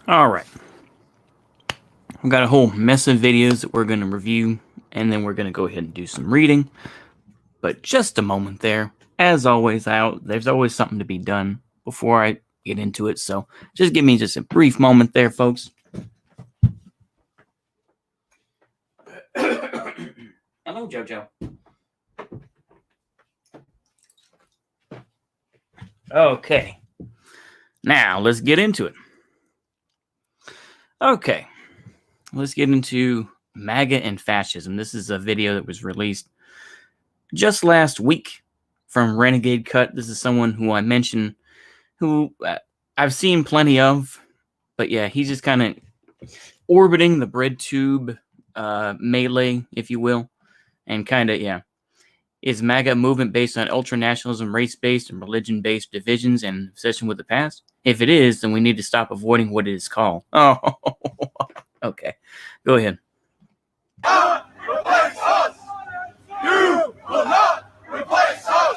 All right. We've got a whole mess of videos that we're going to review, and then we're going to go ahead and do some reading. But just a moment there. As always, there's always something to be done before I get into it. So just give me just a brief moment there, folks. Hello, JoJo. Okay. Now, let's get into it. Okay. Let's get into MAGA and fascism. This is a video that was released just last week from Renegade Cut. This is someone who I mentioned who I've seen plenty of. But yeah, he's just kind of orbiting the bread tube melee, if you will. And kind of, yeah. Is MAGA a movement based on ultranationalism, race-based, and religion-based divisions and obsession with the past? If it is, then we need to stop avoiding what it is called. Oh, okay. Go ahead. Not replace us! You will not replace us!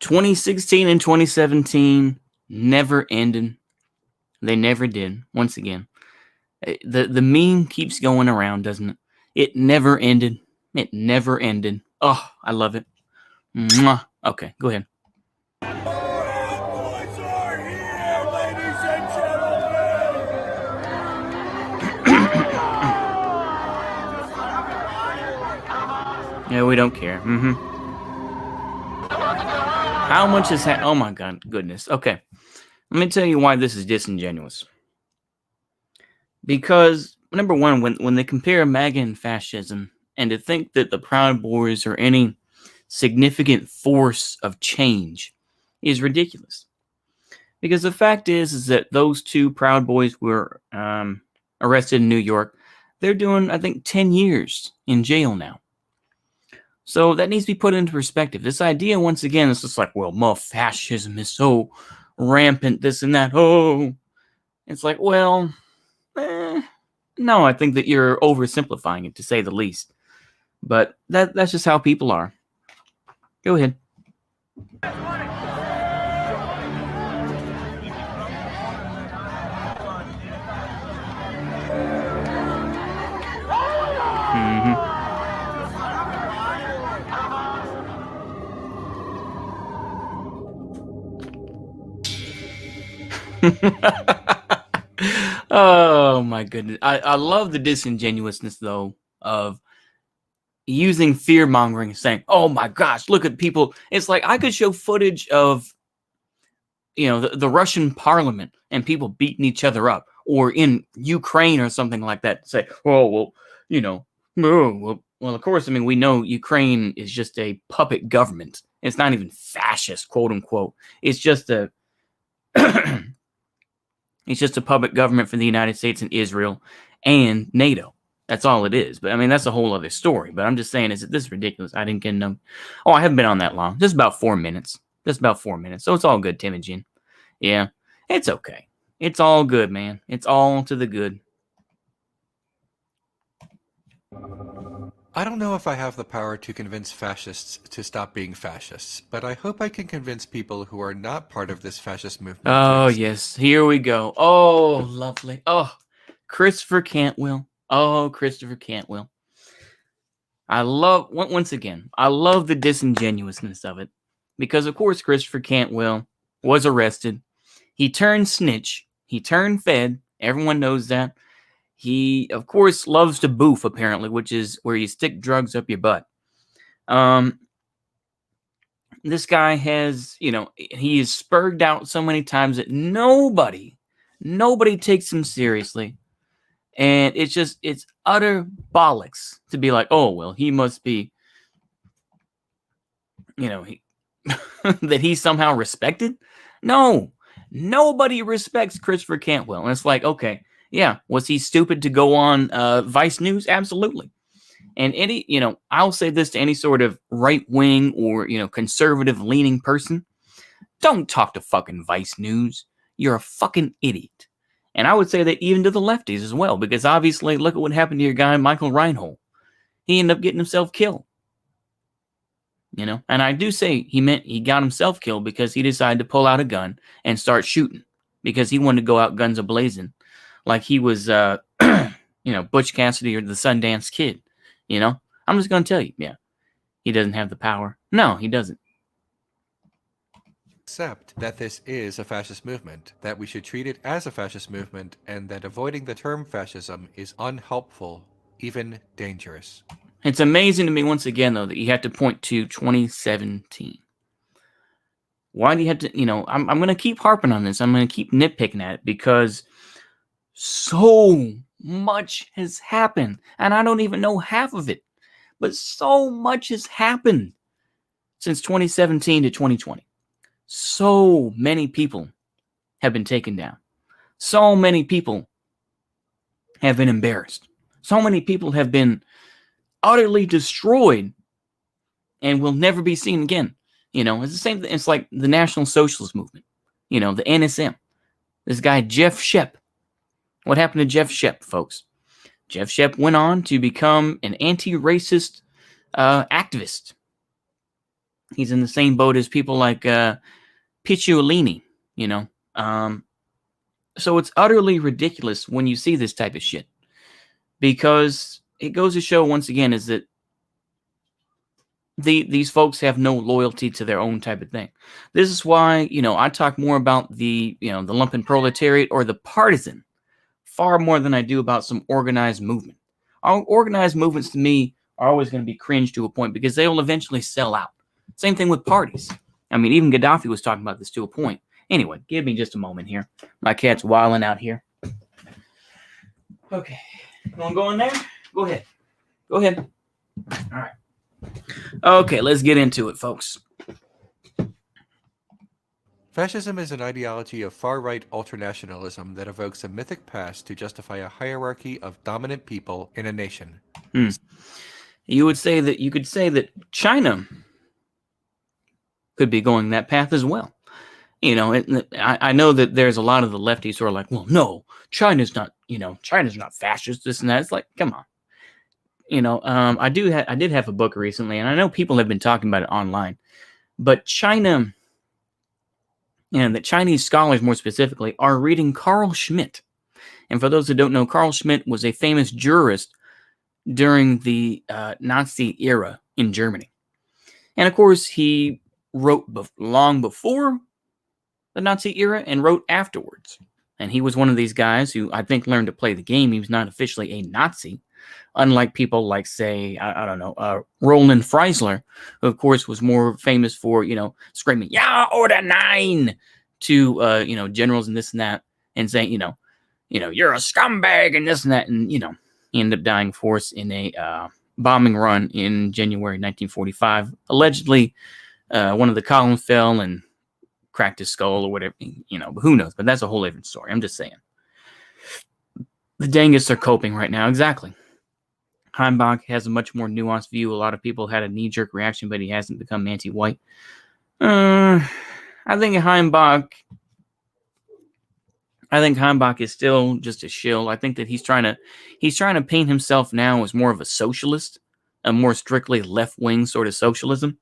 2016 and 2017 never ended. They never did. Once again, the meme keeps going around, doesn't it? It never ended. It never ended. Oh, I love it. Mwah. Okay, go ahead. Yeah, we don't care. How much is that? Oh my God, goodness. Okay, let me tell you why this is disingenuous. Because number one, when they compare MAGA and fascism, and to think that the Proud Boys are any significant force of change is ridiculous. Because the fact is that those two Proud Boys were arrested in New York. They're doing, I think, 10 years in jail now. So that needs to be put into perspective. This idea, once again, is just like, well, fascism is so rampant, this and that. Oh, it's like, well, no, I think that you're oversimplifying it, to say the least. But that's just how people are. Go ahead. Oh my goodness. I love the disingenuousness though of using fear mongering, saying, oh my gosh, look at people. It's like I could show footage of the Russian parliament and people beating each other up, or in Ukraine or something like that. Say, oh well, well, of course, I mean, we know Ukraine is just a puppet government. It's not even fascist, quote unquote. It's just a it's just a puppet government for the United States and Israel and NATO. That's all it is. But I mean, that's a whole other story. But I'm just saying, is this ridiculous? I didn't get enough. Oh, I haven't been on that long. Just about 4 minutes. So it's all good, Timothy. Yeah, it's okay. It's all good, man. It's all to the good. I don't know if I have the power to convince fascists to stop being fascists, but I hope I can convince people who are not part of this fascist movement. Oh, yes. Here we go. Oh, lovely. Oh, Christopher Cantwell. Oh, Christopher Cantwell. I love, once again, I love the disingenuousness of it. Because, of course, Christopher Cantwell was arrested. He turned snitch. He turned fed. Everyone knows that. He, of course, loves to boof, apparently, which is where you stick drugs up your butt. This guy has, he is spurged out so many times that nobody takes him seriously. And it's utter bollocks to be like, oh, well, he must be, he, that he's somehow respected. No, nobody respects Christopher Cantwell. And it's like, okay, yeah, was he stupid to go on Vice News? Absolutely. And I'll say this to any sort of right wing or, conservative leaning person. Don't talk to fucking Vice News. You're a fucking idiot. And I would say that even to the lefties as well, because obviously look at what happened to your guy, Michael Reinhold. He ended up getting himself killed. And I do say he got himself killed because he decided to pull out a gun and start shooting because he wanted to go out guns a-blazing like he was, Butch Cassidy or the Sundance Kid. I'm just going to tell you, yeah, he doesn't have the power. No, he doesn't. Accept that this is a fascist movement, that we should treat it as a fascist movement, and that avoiding the term fascism is unhelpful, even dangerous. It's amazing to me, once again, though, that you have to point to 2017. Why do you have to, I'm going to keep harping on this. I'm going to keep nitpicking at it because so much has happened, and I don't even know half of it, but so much has happened since 2017 to 2020. So many people have been taken down. So many people have been embarrassed. So many people have been utterly destroyed and will never be seen again. It's the same thing. It's like the National Socialist Movement, the NSM. This guy, Jeff Shep. What happened to Jeff Shep, folks? Jeff Shep went on to become an anti-racist activist. He's in the same boat as people like Picciolini, So it's utterly ridiculous when you see this type of shit. Because it goes to show, once again, is that these folks have no loyalty to their own type of thing. This is why, I talk more about the lumpen proletariat or the partisan far more than I do about some organized movement. Organized movements, to me, are always going to be cringe to a point because they will eventually sell out. Same thing with parties. I mean, even Gaddafi was talking about this to a point. Anyway, give me just a moment here. My cat's wilding out here. Okay. You want to go in there? Go ahead. Go ahead. All right. Okay, let's get into it, folks. Fascism is an ideology of far-right ultranationalism that evokes a mythic past to justify a hierarchy of dominant people in a nation. You could say that China could be going that path as well. I know that there's a lot of the lefties who are like, well, no, China's not fascist, this and that. It's like, come on. I did have a book recently, and I know people have been talking about it online, but China, the Chinese scholars more specifically, are reading Carl Schmitt. And for those who don't know, Carl Schmitt was a famous jurist during the Nazi era in Germany. And of course, he wrote long before the Nazi era and wrote afterwards. And he was one of these guys who I think learned to play the game. He was not officially a Nazi, unlike people like, say, Roland Freisler, who of course was more famous for, screaming, "Ja, Order 9" to, generals and this and that, and saying, you're a scumbag and this and that. And, he ended up dying, of course, in a bombing run in January 1945. Allegedly, one of the columns fell and cracked his skull or whatever, but who knows? But that's a whole different story. I'm just saying. The Dangists are coping right now. Exactly. Heimbach has a much more nuanced view. A lot of people had a knee-jerk reaction, but he hasn't become anti-white. I think Heimbach is still just a shill. I think that he's trying to paint himself now as more of a socialist, a more strictly left-wing sort of socialism.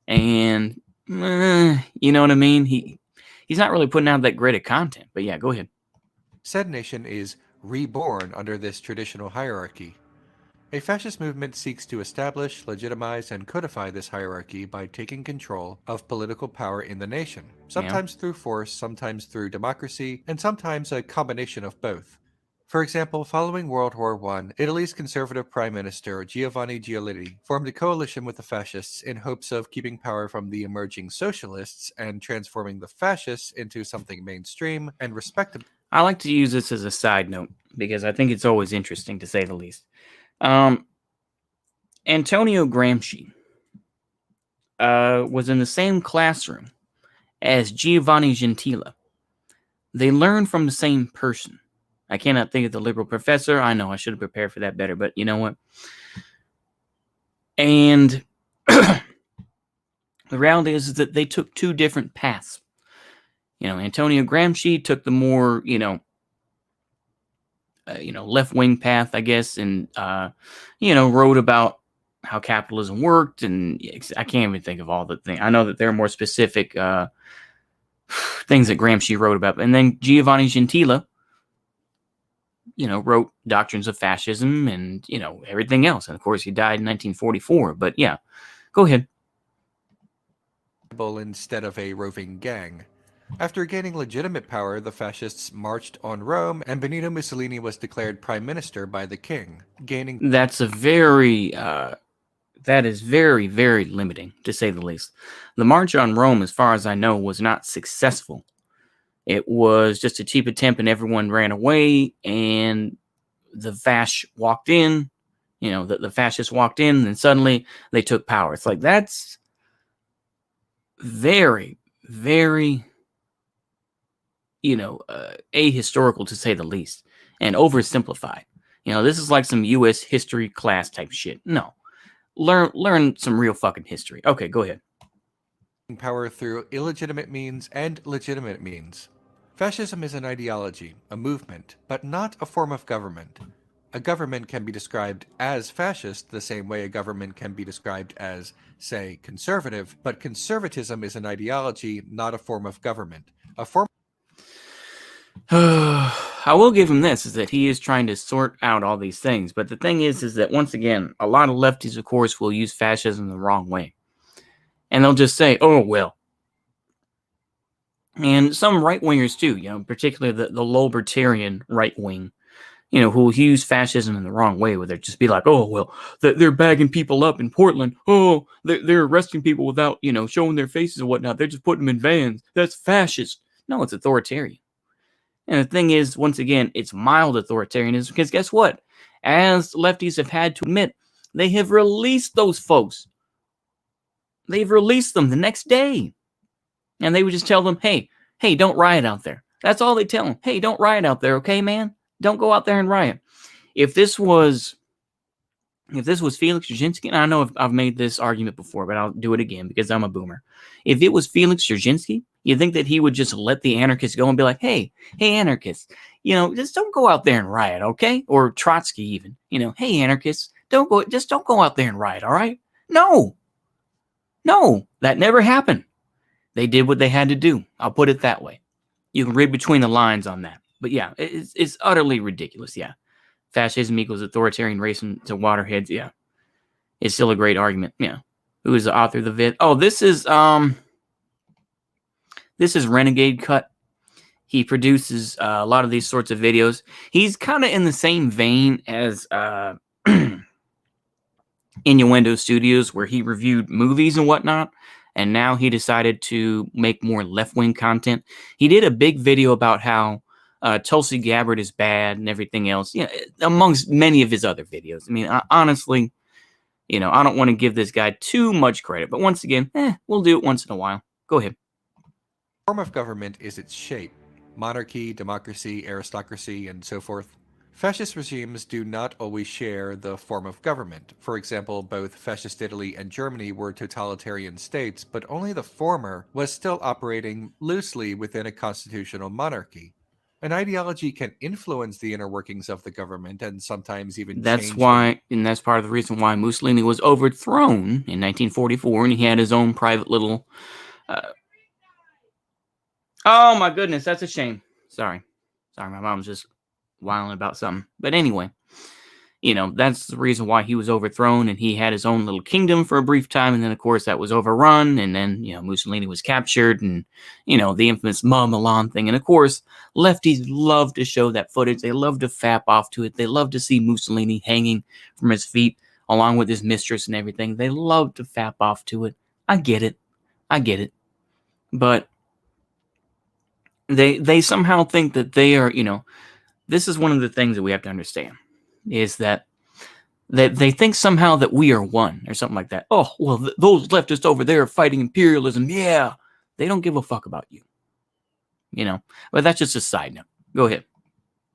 And you know what I mean? He's not really putting out that great of content. But yeah, go ahead. Said nation is reborn under this traditional hierarchy. A fascist movement seeks to establish, legitimize, and codify this hierarchy by taking control of political power in the nation, sometimes through force, sometimes through democracy, and sometimes a combination of both. For example, following World War I, Italy's conservative prime minister Giovanni Giolitti formed a coalition with the fascists in hopes of keeping power from the emerging socialists and transforming the fascists into something mainstream and respectable. I like to use this as a side note because I think it's always interesting, to say the least. Antonio Gramsci was in the same classroom as Giovanni Gentile. They learned from the same person. I cannot think of the liberal professor. I know I should have prepared for that better, but you know what? And the reality is that they took two different paths. Antonio Gramsci took the more, left-wing path, I guess, and, wrote about how capitalism worked, and I can't even think of all the things. I know that there are more specific things that Gramsci wrote about. And then Giovanni Gentile, wrote Doctrines of Fascism and, everything else. And, of course, he died in 1944. But, yeah, go ahead. Instead of a roving gang. After gaining legitimate power, the fascists marched on Rome, and Benito Mussolini was declared prime minister by the king, gaining... That is very, very limiting, to say the least. The March on Rome, as far as I know, was not successful. It was just a cheap attempt, and everyone ran away, and the fascists walked in, the fascists walked in, and suddenly they took power. It's like, that's very, very, ahistorical, to say the least, and oversimplified. This is like some U.S. history class type shit. No. Learn some real fucking history. Okay, go ahead. Power through illegitimate means and legitimate means. Fascism is an ideology, a movement, but not a form of government. A government can be described as fascist the same way a government can be described as, say, conservative, but conservatism is an ideology, not a form of government. A form... I will give him this, is that he is trying to sort out all these things. But the thing is that, once again, a lot of lefties, of course, will use fascism the wrong way. And they'll just say, oh, well. And some right-wingers, too, particularly the libertarian right-wing, who will use fascism in the wrong way, where they'll just be like, oh, well, they're bagging people up in Portland. Oh, they're arresting people without, showing their faces and whatnot. They're just putting them in vans. That's fascist. No, it's authoritarian. And the thing is, once again, it's mild authoritarianism, because guess what? As lefties have had to admit, they have released those folks. They've released them the next day. And they would just tell them, hey, don't riot out there. That's all they tell them. Hey, don't riot out there, okay, man? Don't go out there and riot. If this was Felix Dzerzhinsky, and I know I've made this argument before, but I'll do it again because I'm a boomer. If it was Felix Dzerzhinsky, you think that he would just let the anarchists go and be like, hey, anarchists, just don't go out there and riot, okay? Or Trotsky even, hey, anarchists, don't go out there and riot, all right? No, that never happened. They did what they had to do. I'll put it that way. You can read between the lines on that. But yeah, it's utterly ridiculous, yeah. Fascism equals authoritarian racism to waterheads, yeah. It's still a great argument, yeah. Who is the author of the vid? Oh, this is Renegade Cut. He produces a lot of these sorts of videos. He's kind of in the same vein as Innuendo Studios, where he reviewed movies and whatnot, and now he decided to make more left-wing content. He did a big video about how Tulsi Gabbard is bad and everything else, amongst many of his other videos. I mean, honestly, I don't want to give this guy too much credit, but once again, we'll do it once in a while. Go ahead. Form of government is its shape. Monarchy, democracy, aristocracy, and so forth. Fascist regimes do not always share the form of government. For example, both Fascist Italy and Germany were totalitarian states, but only the former was still operating loosely within a constitutional monarchy. An ideology can influence the inner workings of the government and sometimes even That's why, and that's part of the reason why Mussolini was overthrown in 1944, and he had his own private little... Oh my goodness, that's a shame. Sorry, my mom's just whining about something. But anyway, that's the reason why he was overthrown, and he had his own little kingdom for a brief time, and then, of course, that was overrun, and then, Mussolini was captured, and, the infamous Milan thing. And, of course, lefties love to show that footage. They love to fap off to it. They love to see Mussolini hanging from his feet, along with his mistress and everything. They love to fap off to it. I get it. But they somehow think that they are, this is one of the things that we have to understand, is that they think somehow that we are one or something like that. Oh, well, those leftists over there are fighting imperialism. Yeah, they don't give a fuck about you. But that's just a side note. Go ahead.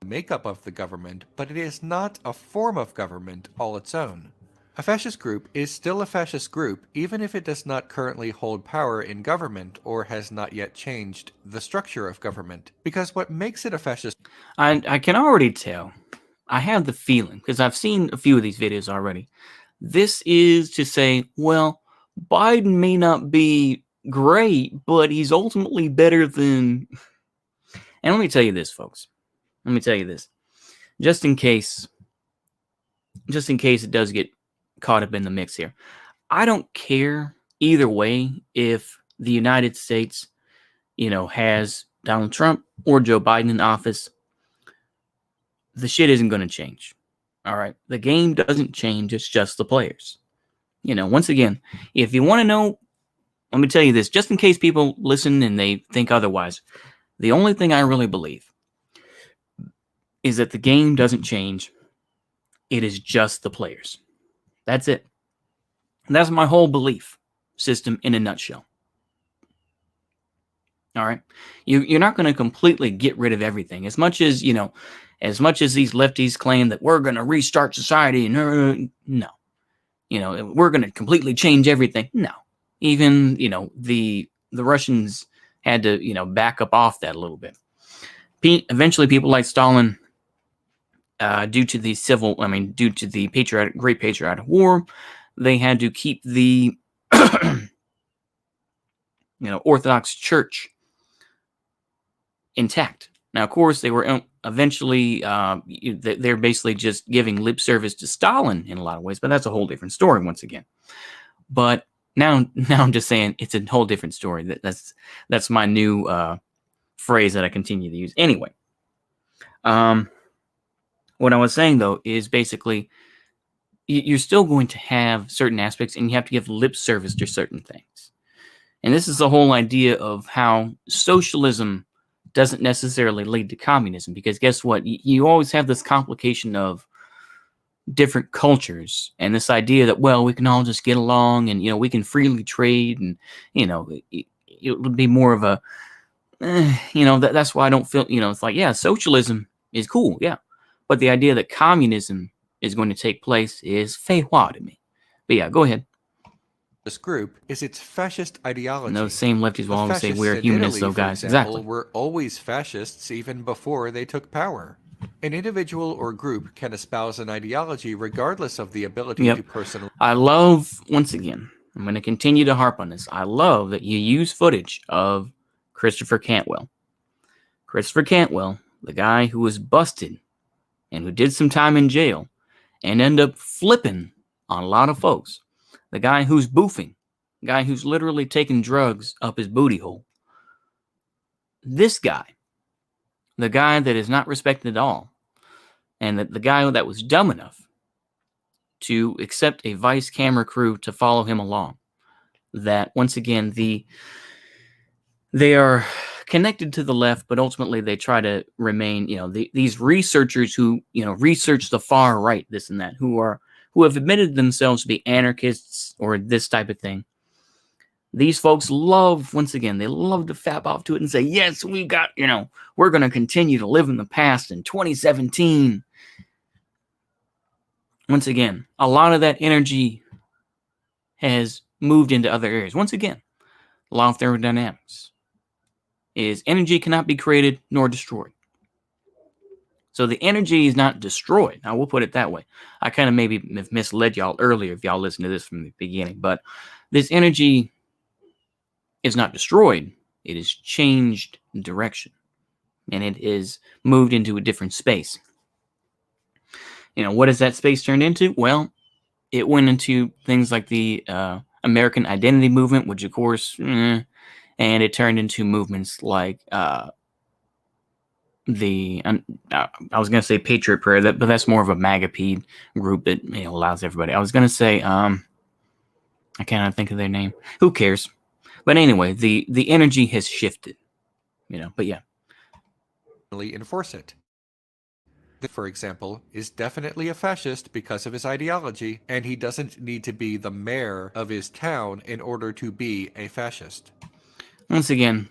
Makeup of the government, but it is not a form of government all its own. A fascist group is still a fascist group even if it does not currently hold power in government or has not yet changed the structure of government. Because what makes it a fascist... I can already tell. I have the feeling, because I've seen a few of these videos already. This is to say, well, Biden may not be great, but he's ultimately better than... And let me tell you this, folks. Let me tell you this. Just in case it does get caught up in the mix here. I don't care either way if the United States, has Donald Trump or Joe Biden in office. The shit isn't going to change. All right. The game doesn't change. It's just the players. Once again, if you want to know, let me tell you this, just in case people listen and they think otherwise. The only thing I really believe is that the game doesn't change. It is just the players. That's it. That's my whole belief system in a nutshell. All right. You're not going to completely get rid of everything. As much as these lefties claim that we're going to restart society. No. We're going to completely change everything. No. Even, the Russians had to, back up off that a little bit. Eventually people like Stalin, due to the Great Patriotic War, they had to keep the Orthodox Church intact. Now, of course, they were eventually they're basically just giving lip service to Stalin in a lot of ways, but that's a whole different story once again. But now I'm just saying it's a whole different story. That's my new phrase that I continue to use. Anyway, what I was saying though is basically you're still going to have certain aspects, and you have to give lip service to certain things. And this is the whole idea of how socialism doesn't necessarily lead to communism, because guess what? You always have this complication of different cultures and this idea that, well, we can all just get along and, we can freely trade and, it would be more of a, that's why I don't feel, it's like, yeah, socialism is cool. Yeah. But the idea that communism is going to take place is fei hua to me. But yeah, go ahead. This group is its fascist ideology. No, same lefties will always say Fascists we're in humanists, Italy, though, for guys. example, Exactly. were always fascists even before they took power. An individual or group can espouse an ideology regardless of the ability to personally... I love, once again, I'm going to continue to harp on this. I love that you use footage of Christopher Cantwell. Christopher Cantwell, the guy who was busted and who did some time in jail and ended up flipping on a lot of folks. The guy who's boofing. The guy who's literally taking drugs up his booty hole. This guy, the guy that is not respected at all, and the guy that was dumb enough to accept a vice camera crew to follow him along, that once again they are connected to the left, but ultimately they try to remain, these researchers who research the far right, this and that, who have admitted themselves to be anarchists or this type of thing. These folks love, once again, they love to fap off to it and say, yes, we got, we're going to continue to live in the past in 2017. Once again, a lot of that energy has moved into other areas. Once again, law of thermodynamics is energy cannot be created nor destroyed. So the energy is not destroyed. Now, we'll put it that way. I kind of maybe misled y'all earlier if y'all listened to this from the beginning, but this energy is not destroyed. It is changed direction, and it is moved into a different space. What has that space turned into? Well, it went into things like the American Identity Movement, which of course, and it turned into movements like I was going to say Patriot Prayer, but that's more of a MAGA-pede group that allows everybody. I was going to say, I cannot think of their name. Who cares? But anyway, the energy has shifted, but yeah. enforce it. For example, is definitely a fascist because of his ideology, and he doesn't need to be the mayor of his town in order to be a fascist. Once again,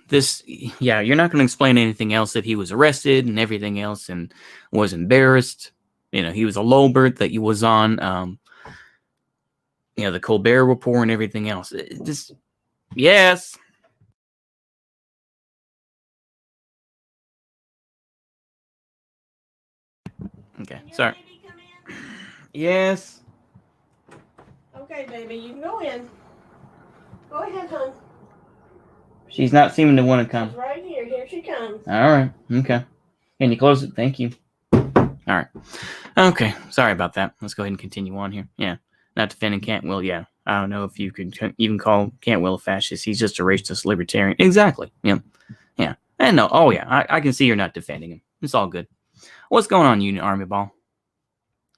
you're not going to explain anything else that he was arrested and everything else and was embarrassed. He was a Lolbert that he was on, the Colbert Report and everything else. Yes. Okay, sorry. Yes. Okay, baby, you can go in. Go ahead, hon. She's not seeming to want to come. She's right here. Here she comes. All right. Okay. Can you close it? Thank you. All right. Okay. Sorry about that. Let's go ahead and continue on here. Yeah. Not defending Cantwell. Yeah. I don't know if you could even call Cantwell a fascist. He's just a racist libertarian. Exactly. Yeah. Yeah. And no. Oh, yeah. I can see you're not defending him. It's all good. What's going on, Union Army Ball?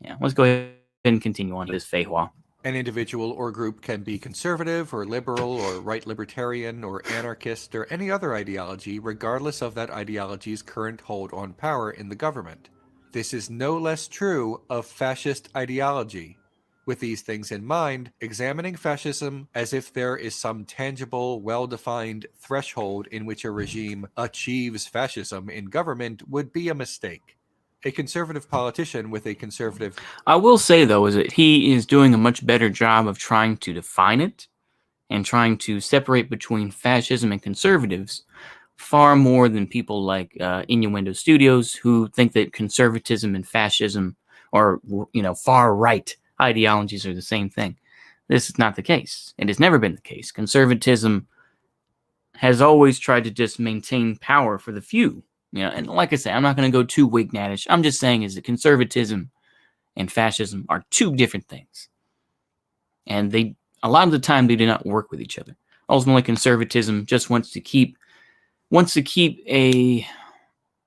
Yeah. Let's go ahead and continue on this Feijoa. An individual or group can be conservative or liberal or right libertarian or anarchist or any other ideology regardless of that ideology's current hold on power in the government. This is no less true of fascist ideology. With these things in mind, examining fascism as if there is some tangible, well-defined threshold in which a regime achieves fascism in government would be a mistake. A conservative politician with a conservative... I will say, though, is that he is doing a much better job of trying to define it and trying to separate between fascism and conservatives far more than people like Innuendo Studios, who think that conservatism and fascism or, far-right ideologies are the same thing. This is not the case. It has never been the case. Conservatism has always tried to just maintain power for the few. And like I say, I'm not going to go too Whignatish. I'm just saying is that conservatism and fascism are two different things. And a lot of the time, they do not work with each other. Ultimately, conservatism just wants to keep a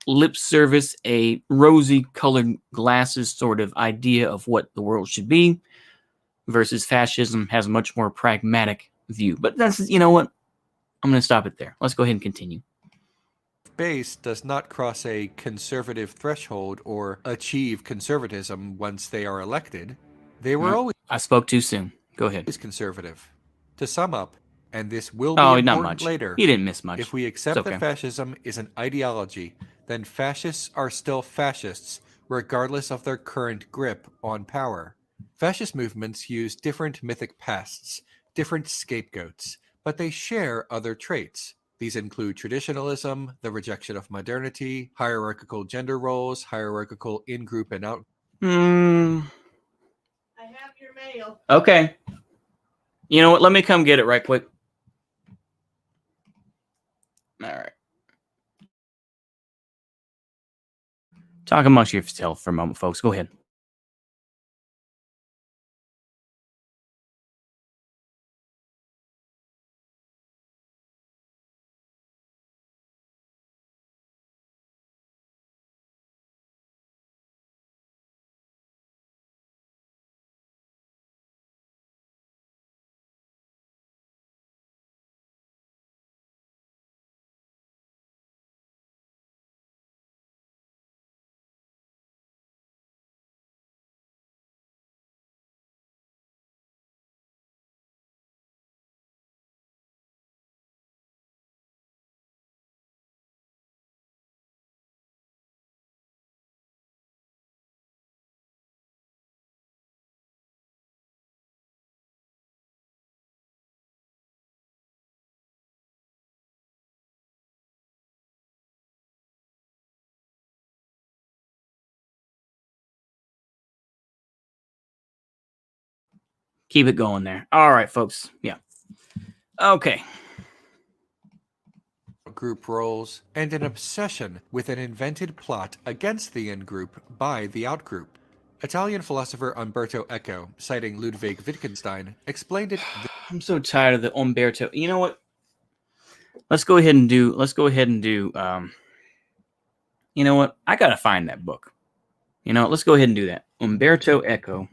lip service, a rosy colored glasses sort of idea of what the world should be, versus fascism has a much more pragmatic view. But that's, you know what? I'm going to stop it there. Let's go ahead and continue. Base does not cross a conservative threshold or achieve conservatism once they are elected. They were always... I spoke too soon. Go ahead. ...conservative. To sum up, and this will be not important much. later, You didn't miss much. if we accept that fascism is an ideology, then fascists are still fascists, regardless of their current grip on power. Fascist movements use different mythic pasts, different scapegoats, but they share other traits. These include traditionalism, the rejection of modernity, hierarchical gender roles, hierarchical in-group and out... I have your mail. Okay. You know what? Let me come get it right quick. All right. Talk amongst yourself for a moment, folks. Go ahead. Keep it going there. All right, folks. Yeah. Okay. Group roles, and an obsession with an invented plot against the in-group by the out-group. Italian philosopher Umberto Eco, citing Ludwig Wittgenstein, explained it... I'm so tired of the Umberto. You know what? Let's go ahead and do... you know what? I got to find that book. Let's go ahead and do that. Umberto Eco.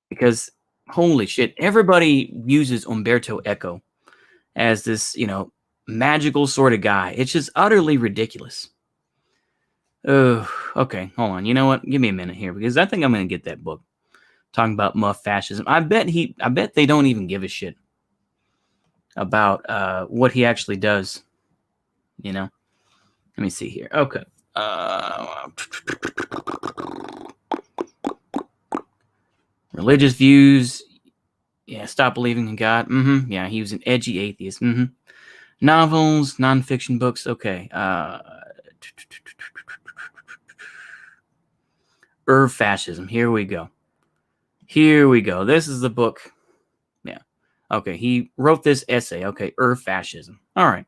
Because, holy shit, everybody uses Umberto Eco as this, magical sort of guy. It's just utterly ridiculous. Oh, okay. Hold on. You know what? Give me a minute here because I think I'm going to get that book talking about muff fascism. I bet they don't even give a shit about what he actually does. You know? Let me see here. Okay. Religious views. Yeah, stop believing in God. Yeah, he was an edgy atheist. Novels, nonfiction books. Okay. Fascism. Here we go. This is the book. Yeah. Okay, he wrote this essay. Okay, Fascism. All right.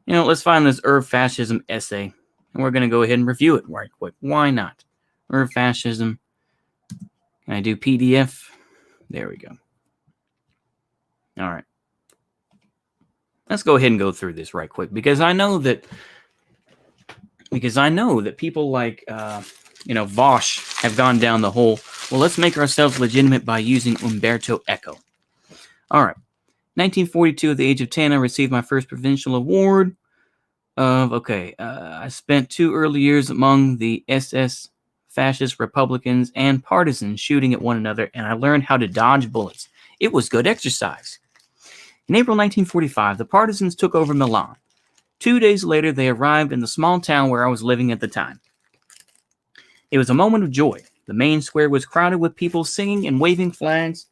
Let's find this Fascism essay, and we're going to go ahead and review it right quick. Why not? Fascism. Can I do PDF? There we go. All right. Let's go ahead and go through this right quick because I know that people like Vosh have gone down the whole, well, let's make ourselves legitimate by using Umberto Eco. All right. 1942, at the age of 10, I received my first provincial award I spent 2 early years among the SS, fascist, Republicans, and partisans shooting at one another, and I learned how to dodge bullets. It was good exercise. In April 1945, the partisans took over Milan. 2 days later, they arrived in the small town where I was living at the time. It was a moment of joy. The main square was crowded with people singing and waving flags,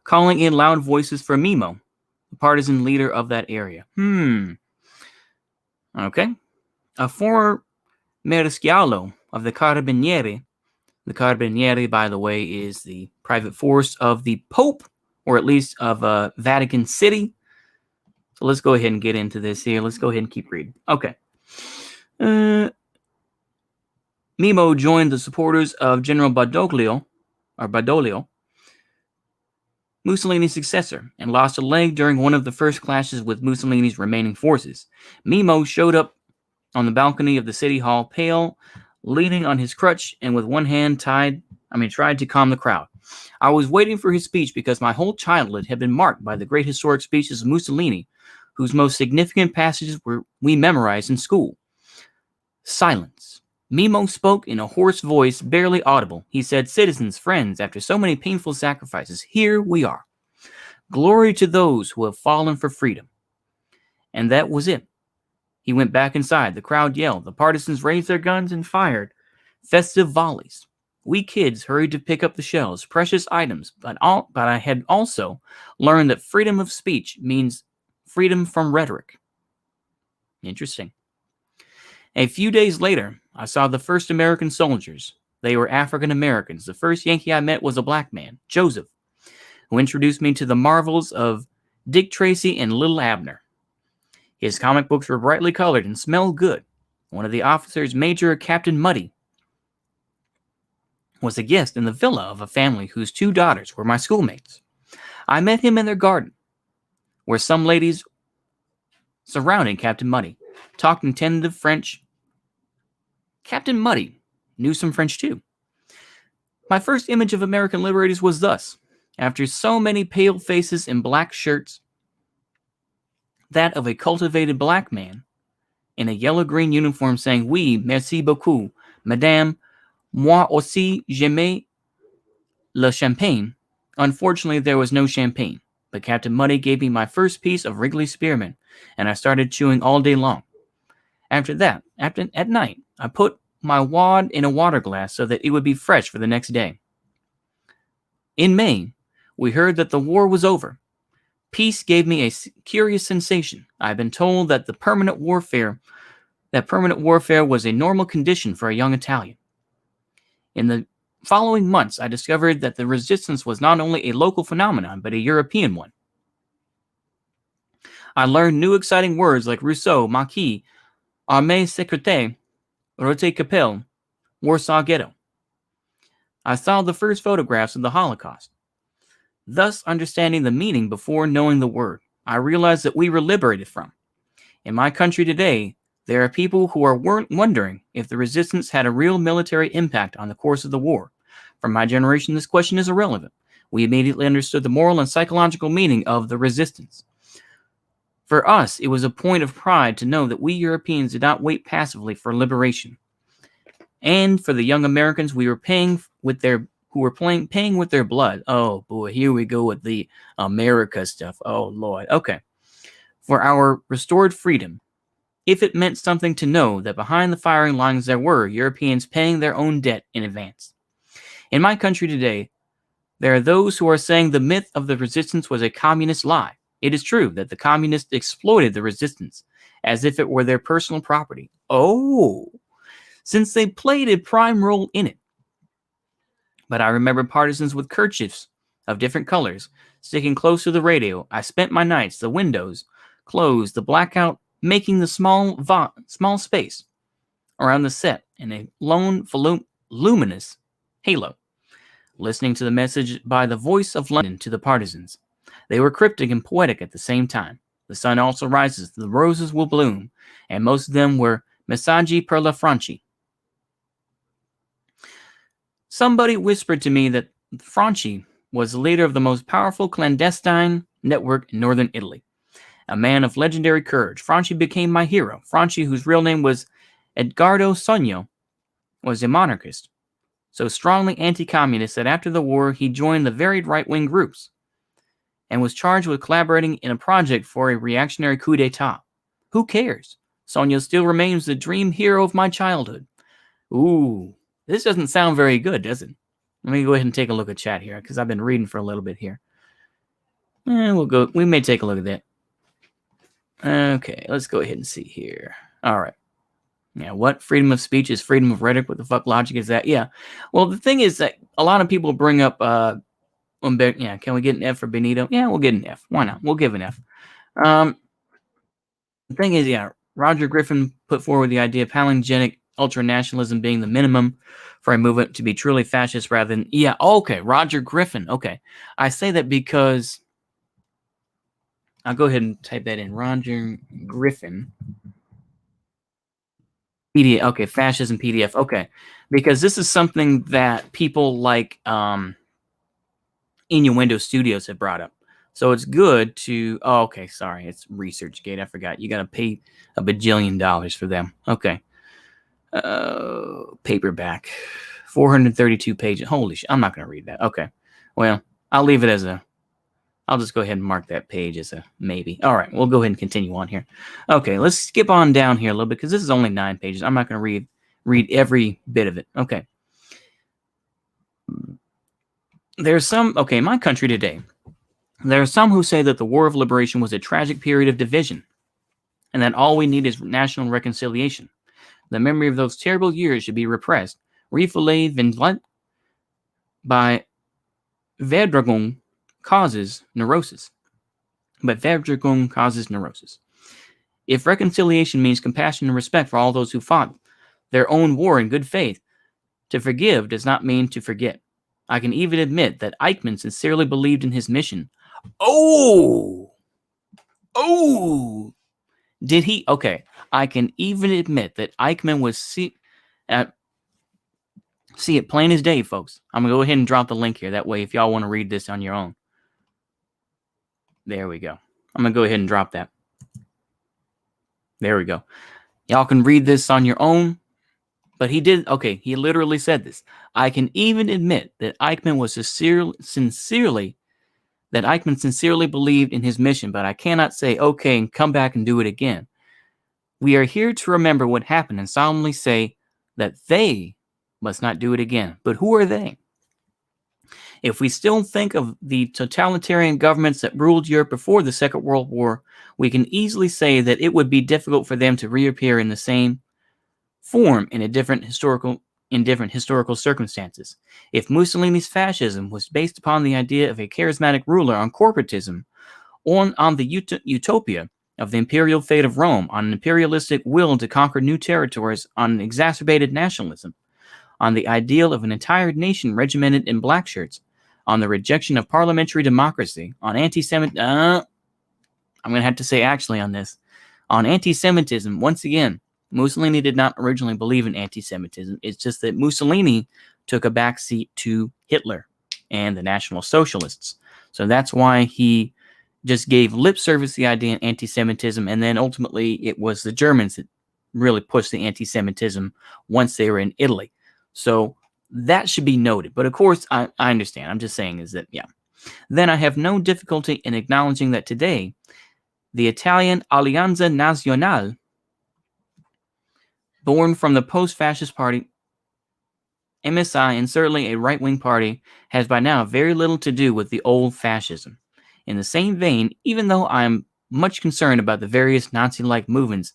calling in loud voices for Mimo, the partisan leader of that area. Okay. A former maresciallo of the Carabinieri. The Carabinieri, by the way, is the private force of the Pope, or at least of Vatican City. So let's go ahead and get into this here. Let's go ahead and keep reading. Okay. Mimo joined the supporters of General Badoglio, Mussolini's successor, and lost a leg during one of the first clashes with Mussolini's remaining forces. Mimo showed up on the balcony of the city hall, pale, leaning on his crutch, and with one hand tried to calm the crowd. I was waiting for his speech because my whole childhood had been marked by the great historic speeches of Mussolini, whose most significant passages we memorized in school. Silence. Mimo spoke in a hoarse voice, barely audible. He said, "Citizens, friends, after so many painful sacrifices, here we are. Glory to those who have fallen for freedom." And that was it. He went back inside. The crowd yelled. The partisans raised their guns and fired festive volleys. We kids hurried to pick up the shells, precious items, but I had also learned that freedom of speech means freedom from rhetoric. Interesting. A few days later, I saw the first American soldiers. They were African Americans. The first Yankee I met was a black man, Joseph, who introduced me to the marvels of Dick Tracy and Little Abner. His comic books were brightly colored and smelled good. One of the officers, Major Captain Muddy, was a guest in the villa of a family whose 2 daughters were my schoolmates. I met him in their garden, where some ladies surrounding Captain Muddy talked in tentative French. Captain Muddy knew some French too. My first image of American liberators was thus, after so many pale faces in black shirts, that of a cultivated black man in a yellow-green uniform saying, "Oui, merci beaucoup, madame. Moi aussi, j'aime le champagne." Unfortunately, there was no champagne, but Captain Muddy gave me my first piece of Wrigley Spearmint, and I started chewing all day long. After that, at night, I put my wad in a water glass so that it would be fresh for the next day. In May, we heard that the war was over. Peace gave me a curious sensation. I had been told that permanent warfare was a normal condition for a young Italian. In the following months, I discovered that the resistance was not only a local phenomenon, but a European one. I learned new exciting words like Rousseau, Maquis, Armée Secrète, Rote Capelle, Warsaw Ghetto. I saw the first photographs of the Holocaust. Thus, understanding the meaning before knowing the word, I realized that we were liberated from. In my country today, there are people who are wondering if the resistance had a real military impact on the course of the war. For my generation, this question is irrelevant. We immediately understood the moral and psychological meaning of the resistance. For us, it was a point of pride to know that we Europeans did not wait passively for liberation. And for the young Americans who were paying with their blood. Oh boy, here we go with the America stuff. Oh Lord. Okay. For our restored freedom, if it meant something to know that behind the firing lines there were Europeans paying their own debt in advance. In my country today, there are those who are saying the myth of the resistance was a communist lie. It is true that the communists exploited the resistance as if it were their personal property. Oh, since they played a prime role in it. But I remember partisans with kerchiefs of different colors sticking close to the radio. I spent my nights, the windows closed, the blackout making the small space around the set in a lone, luminous halo, listening to the message by the voice of London to the partisans. They were cryptic and poetic at the same time. The sun also rises, the roses will bloom, and most of them were messaggi per la Franci. Somebody whispered to me that Franci was the leader of the most powerful clandestine network in northern Italy. A man of legendary courage, Franci became my hero. Franci, whose real name was Edgardo Sogno, was a monarchist, so strongly anti-communist that after the war he joined the varied right-wing groups and was charged with collaborating in a project for a reactionary coup d'etat. Who cares? Sogno still remains the dream hero of my childhood. Ooh, this doesn't sound very good, does it? Let me go ahead and take a look at chat here, because I've been reading for a little bit here. We may take a look at that. Okay, let's go ahead and see here. All right. Yeah, what? Freedom of speech is freedom of rhetoric? What the fuck logic is that? Yeah. Well, the thing is that a lot of people bring up, can we get an F for Benito? Yeah, we'll get an F. Why not? We'll give an F. The thing is, Roger Griffin put forward the idea of palingenic ultranationalism being the minimum for a movement to be truly fascist rather than... Yeah, okay, Roger Griffin. Okay. I say that because... I'll go ahead and type that in. Roger Griffin. PDF. Okay, fascism PDF. Okay. Because this is something that people like Innuendo Studios have brought up. So it's good to... Oh, okay, sorry. It's ResearchGate. I forgot. You got to pay a bajillion dollars for them. Okay. Paperback. 432 pages. Holy shit. I'm not going to read that. Okay. Well, I'll leave it as a... I'll just go ahead and mark that page as a maybe. All right, we'll go ahead and continue on here. Okay, let's skip on down here a little bit because this is only 9 pages. I'm not going to read every bit of it. Okay. There's some... Okay, my country today, there are some who say that the War of Liberation was a tragic period of division and that all we need is national reconciliation. The memory of those terrible years should be repressed. Refoulé Vindlet by Verdragon causes neurosis. But Verdragon causes neurosis. If reconciliation means compassion and respect for all those who fought their own war in good faith, to forgive does not mean to forget. I can even admit that Eichmann sincerely believed in his mission. Oh! Did he? Okay. I can even admit that Eichmann was... See it plain as day, folks. I'm going to go ahead and drop the link here. That way, if y'all want to read this on your own. There we go. I'm going to go ahead and drop that. There we go. Y'all can read this on your own. But he did... Okay, he literally said this. I can even admit that Eichmann was sincerely believed in his mission, but I cannot say, okay, and come back and do it again. We are here to remember what happened and solemnly say that they must not do it again. But who are they? If we still think of the totalitarian governments that ruled Europe before the Second World War, we can easily say that it would be difficult for them to reappear in the same form in different historical circumstances. If Mussolini's fascism was based upon the idea of a charismatic ruler on corporatism, on the utopia of the imperial fate of Rome, on an imperialistic will to conquer new territories, on an exacerbated nationalism, on the ideal of an entire nation regimented in black shirts, on the rejection of parliamentary democracy, on anti-Semitism, I'm going to have to say actually on this, on anti-Semitism, once again, Mussolini did not originally believe in anti-Semitism. It's just that Mussolini took a backseat to Hitler. and the National Socialists. So that's why he just gave lip service to the idea of anti-Semitism, and then ultimately it was the Germans that really pushed the anti-Semitism once they were in Italy. So that should be noted. But of course, I understand. I'm just saying is that, yeah. Then I have no difficulty in acknowledging that today, the Italian Alleanza Nazionale, born from the post-fascist party, MSI, and certainly a right-wing party, has by now very little to do with the old fascism. In the same vein, even though I am much concerned about the various Nazi-like movements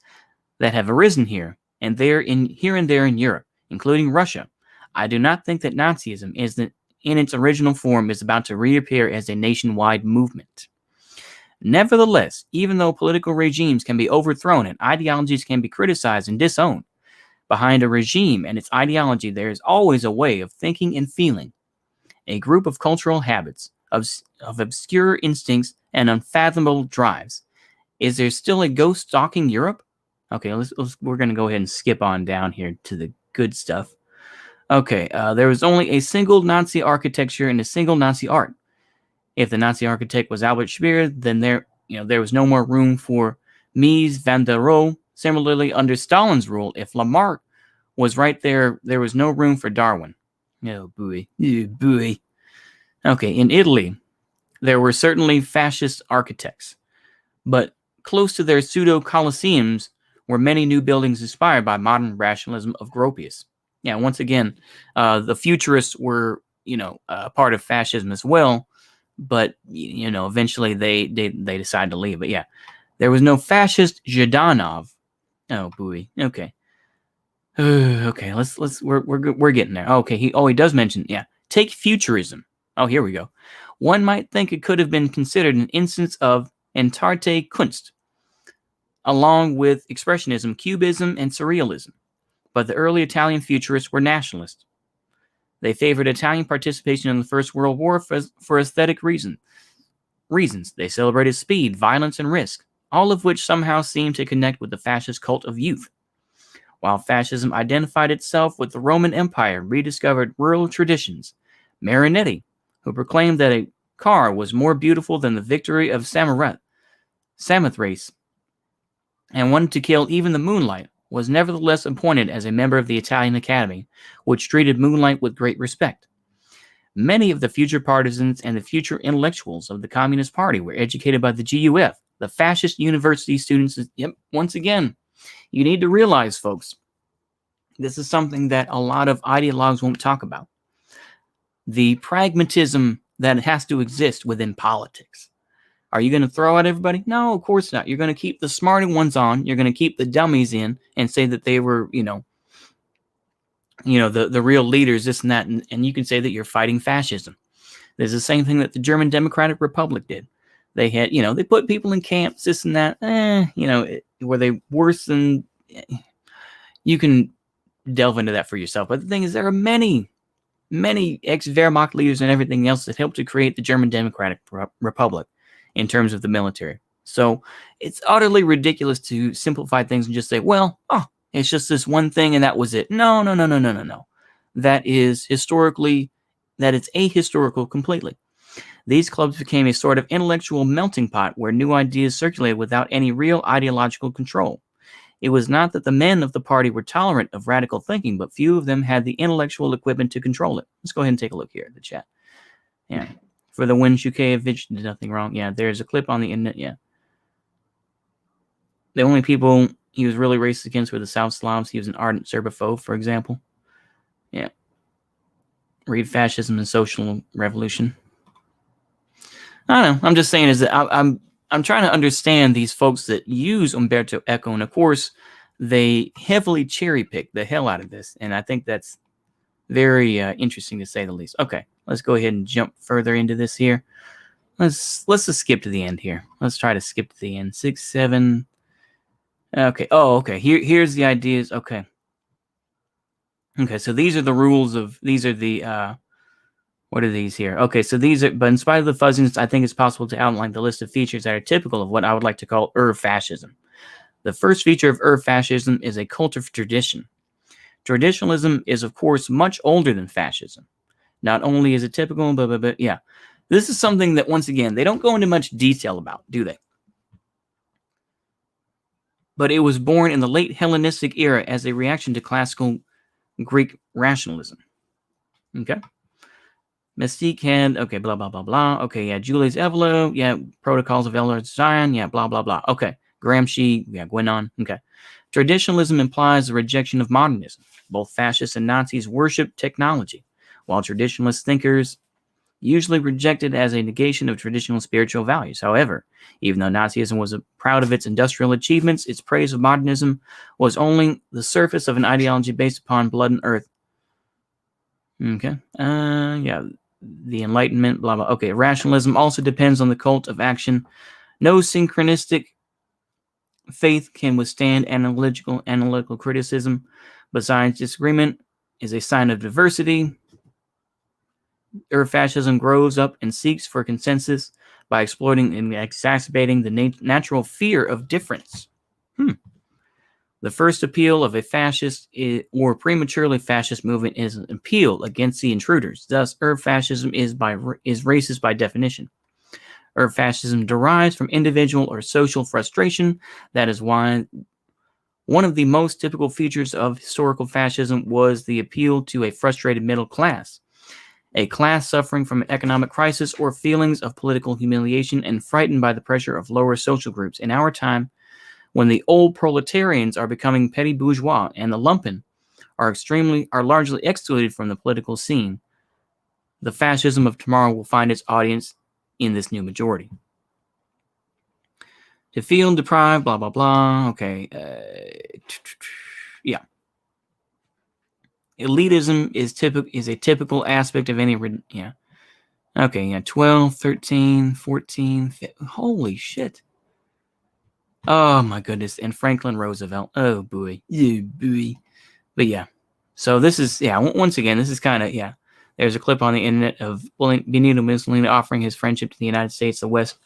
that have arisen here and there in Europe, including Russia, I do not think that Nazism in its original form is about to reappear as a nationwide movement. Nevertheless, even though political regimes can be overthrown and ideologies can be criticized and disowned, behind a regime and its ideology there is always a way of thinking and feeling, a group of cultural habits, of obscure instincts and unfathomable drives. Is there still a ghost stalking Europe? Okay, we're going to go ahead and skip on down here to the good stuff. Okay, there was only a single Nazi architecture and a single Nazi art. If the Nazi architect was Albert Speer, then there was no more room for Mies van der Rohe. Similarly, under Stalin's rule, if Lamarck was right there, there was no room for Darwin. Oh, boy. Oh, boy. Okay, in Italy, there were certainly fascist architects, but close to their pseudo-colosseums were many new buildings inspired by modern rationalism of Gropius. Yeah, once again, the futurists were, part of fascism as well, but, eventually they decided to leave. But yeah, there was no fascist Zhdanov. Oh, boy. Okay. Okay, we're getting there. Okay, he does mention, take futurism. Oh, here we go. One might think it could have been considered an instance of Entente Kunst, along with Expressionism, Cubism, and Surrealism. But the early Italian futurists were nationalists. They favored Italian participation in the First World War for aesthetic reasons. They celebrated speed, violence, and risk, all of which somehow seemed to connect with the fascist cult of youth. While fascism identified itself with the Roman Empire, rediscovered rural traditions, Marinetti, who proclaimed that a car was more beautiful than the victory of Samothrace, and wanted to kill even the moonlight, was nevertheless appointed as a member of the Italian Academy, which treated moonlight with great respect. Many of the future partisans and the future intellectuals of the Communist Party were educated by the GUF, the fascist university students. Yep, once again, you need to realize, folks, this is something that a lot of ideologues won't talk about. The pragmatism that has to exist within politics. Are you going to throw out everybody? No, of course not. You're going to keep the smarter ones on. You're going to keep the dummies in and say that they were, the real leaders, this and that. And you can say that you're fighting fascism. There's the same thing that the German Democratic Republic did. They had, they put people in camps, this and that. Were they worse than... You can delve into that for yourself. But the thing is, there are many ex-Wehrmacht leaders and everything else that helped to create the German Democratic Republic in terms of the military. So it's utterly ridiculous to simplify things and just say, it's just this one thing and that was it. No. That is ahistorical completely. These clubs became a sort of intellectual melting pot where new ideas circulated without any real ideological control. It was not that the men of the party were tolerant of radical thinking, but few of them had the intellectual equipment to control it. Let's go ahead and take a look here at the chat. Yeah. For the win, Shukevich did nothing wrong. Yeah, there's a clip on the internet. Yeah. The only people he was really racist against were the South Slavs. He was an ardent Serbophobe, for example. Yeah. Read Fascism and Social Revolution. I don't know. I'm just saying is that I'm trying to understand these folks that use Umberto Eco, and of course, they heavily cherry pick the hell out of this, and I think that's very interesting to say the least. Okay, let's go ahead and jump further into this here. Let's just skip to the end here. Let's try to skip to the end. 6, 7. Okay. Oh, okay. Here's the ideas. Okay. Okay. So these are the rules of. These are the. What are these here? Okay, so these are, but in spite of the fuzziness, I think it's possible to outline the list of features that are typical of what I would like to call fascism. The first feature of fascism is a cult of tradition. Traditionalism is, of course, much older than fascism. Not only is it typical, but yeah. This is something that, once again, they don't go into much detail about, do they? But it was born in the late Hellenistic era as a reaction to classical Greek rationalism. Okay? Mystique had, okay, blah, blah, blah, blah. Okay, yeah, Julius Evola, yeah, Protocols of Elder Zion, yeah, blah, blah, blah. Okay, Gramsci, yeah, Guénon, okay. Traditionalism implies the rejection of modernism. Both fascists and Nazis worship technology, while traditionalist thinkers usually rejected as a negation of traditional spiritual values. However, even though Nazism was proud of its industrial achievements, its praise of modernism was only the surface of an ideology based upon blood and earth. Okay. Yeah. The Enlightenment, blah, blah. Okay. Rationalism also depends on the cult of action. No synchronistic faith can withstand analytical criticism. Besides, disagreement is a sign of diversity. Fascism grows up and seeks for consensus by exploiting and exacerbating the natural fear of difference. The first appeal of a fascist or prematurely fascist movement is an appeal against the intruders. Thus, fascism is racist by definition. Fascism derives from individual or social frustration. That is why one of the most typical features of historical fascism was the appeal to a frustrated middle class. A class suffering from an economic crisis or feelings of political humiliation and frightened by the pressure of lower social groups. In our time, when the old proletarians are becoming petty bourgeois and the lumpen are largely excluded from the political scene, the fascism of tomorrow will find its audience in this new majority. To feel deprived, blah, blah, blah. Okay. Yeah. Elitism is a typical aspect of any, yeah. Okay, yeah, 12, 13, 14, 15, holy shit. Oh my goodness, and Franklin Roosevelt. Oh boy. Oh boy. But yeah. So this is, yeah, once again, this is kind of, yeah. There's a clip on the internet of Benito Mussolini offering his friendship to the United States. The West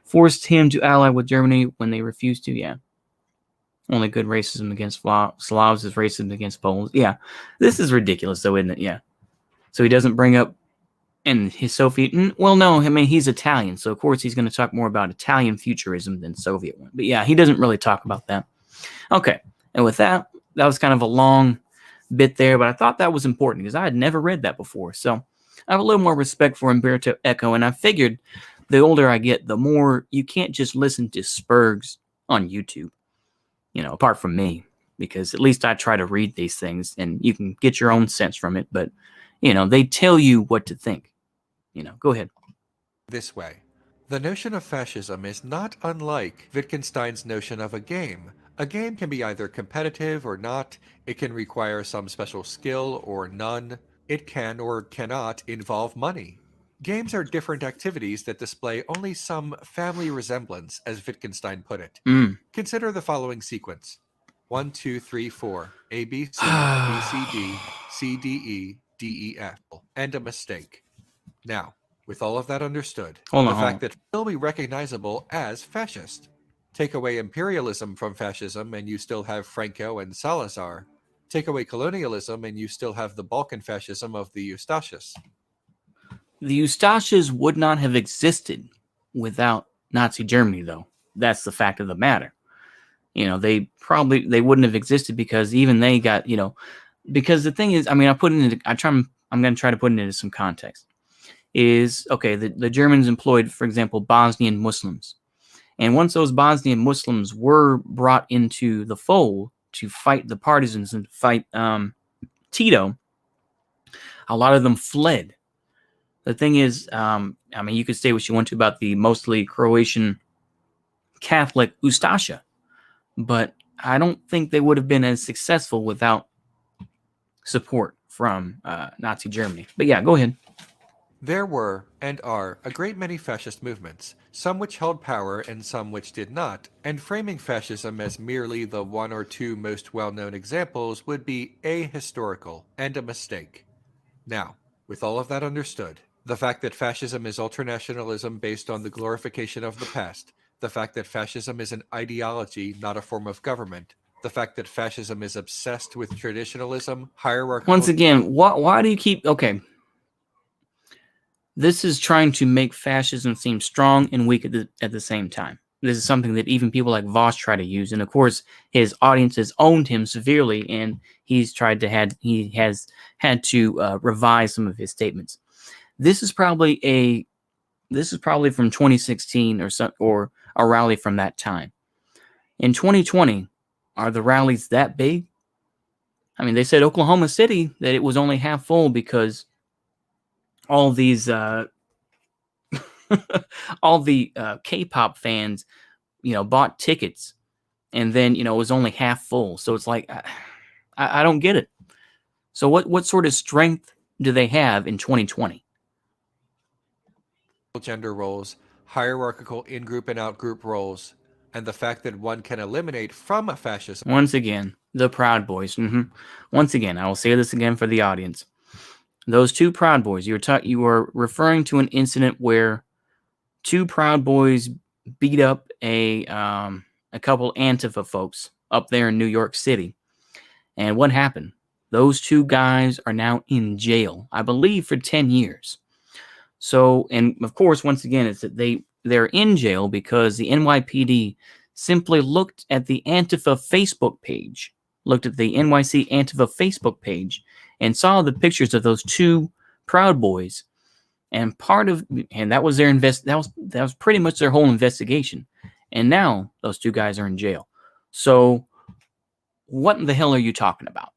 forced him to ally with Germany when they refused to, yeah. Only good racism against Slavs is racism against Poles. Yeah, this is ridiculous, though, isn't it? Yeah. So he doesn't bring up and his Soviet. Well, no, I mean he's Italian, so of course he's going to talk more about Italian futurism than Soviet one. But yeah, he doesn't really talk about that. Okay, and with that was kind of a long bit there, but I thought that was important because I had never read that before. So I have a little more respect for Umberto Eco, and I figured the older I get, the more you can't just listen to Spurgs on YouTube. Apart from me, because at least I try to read these things and you can get your own sense from it. But, they tell you what to think. Go ahead. This way. The notion of fascism is not unlike Wittgenstein's notion of a game. A game can be either competitive or not. It can require some special skill or none. It can or cannot involve money. Games are different activities that display only some family resemblance, as Wittgenstein put it. Consider the following sequence. 1, 2, 3, 4. A, B, C, B, C, D, C, D, E, D, E, F. And a mistake. Now, with all of that understood, the fact that will be recognizable as fascist. Take away imperialism from fascism and you still have Franco and Salazar. Take away colonialism and you still have the Balkan fascism of the Ustashis. The Ustashis would not have existed without Nazi Germany, though. That's the fact of the matter. They wouldn't have existed because even they got, because the thing is, I mean, I'm going to try to put it into some context. Is, okay, the Germans employed, for example, Bosnian Muslims. And once those Bosnian Muslims were brought into the fold to fight the partisans and fight Tito, a lot of them fled. The thing is, you could say what you want to about the mostly Croatian Catholic Ustasha, but I don't think they would have been as successful without support from Nazi Germany. But yeah, go ahead. There were, and are, a great many fascist movements, some which held power and some which did not, and framing fascism as merely the one or two most well-known examples would be ahistorical and a mistake. Now, with all of that understood, the fact that fascism is ultranationalism based on the glorification of the past, the fact that fascism is an ideology, not a form of government, the fact that fascism is obsessed with traditionalism, hierarchical... Once again, why do you keep... Okay. This is trying to make fascism seem strong and weak at the same time. This is something that even people like Voss try to use, and of course, his audiences owned him severely, and he has had to revise some of his statements. This is probably from 2016 or a rally from that time. In 2020, are the rallies that big? I mean, they said Oklahoma City that it was only half full because all these all the K-pop fans, bought tickets, and then it was only half full. So it's like I don't get it. So what sort of strength do they have in 2020? Gender roles, hierarchical in-group and out-group roles, and the fact that one can eliminate from fascism. Once again, the Proud Boys. Once again, I will say this again for the audience. Those two Proud Boys, you were referring to an incident where two Proud Boys beat up a couple Antifa folks up there in New York City. And what happened? Those two guys are now in jail, I believe, for 10 years. So, and of course, once again, it's that they're in jail because the NYPD simply looked at the Antifa Facebook page, looked at the NYC Antifa Facebook page, and saw the pictures of those two Proud Boys, and that was their that was pretty much their whole investigation. And now those two guys are in jail. So, what in the hell are you talking about?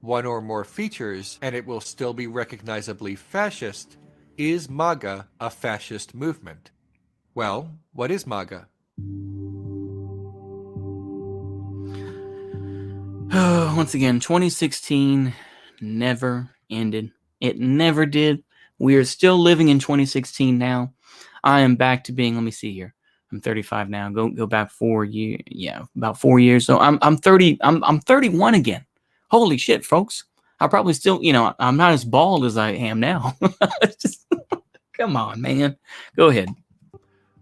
One or more features, and it will still be recognizably fascist. Is MAGA a fascist movement? Well, what is MAGA? Once again, 2016 never ended. It never did. We are still living in 2016 now. I am back to being, let me see here. I'm 35 now. Go back 4 years. Yeah, about 4 years. So I'm 30. I'm 31 again. Holy shit, folks. I probably still, I'm not as bald as I am now. Just, come on, man. Go ahead.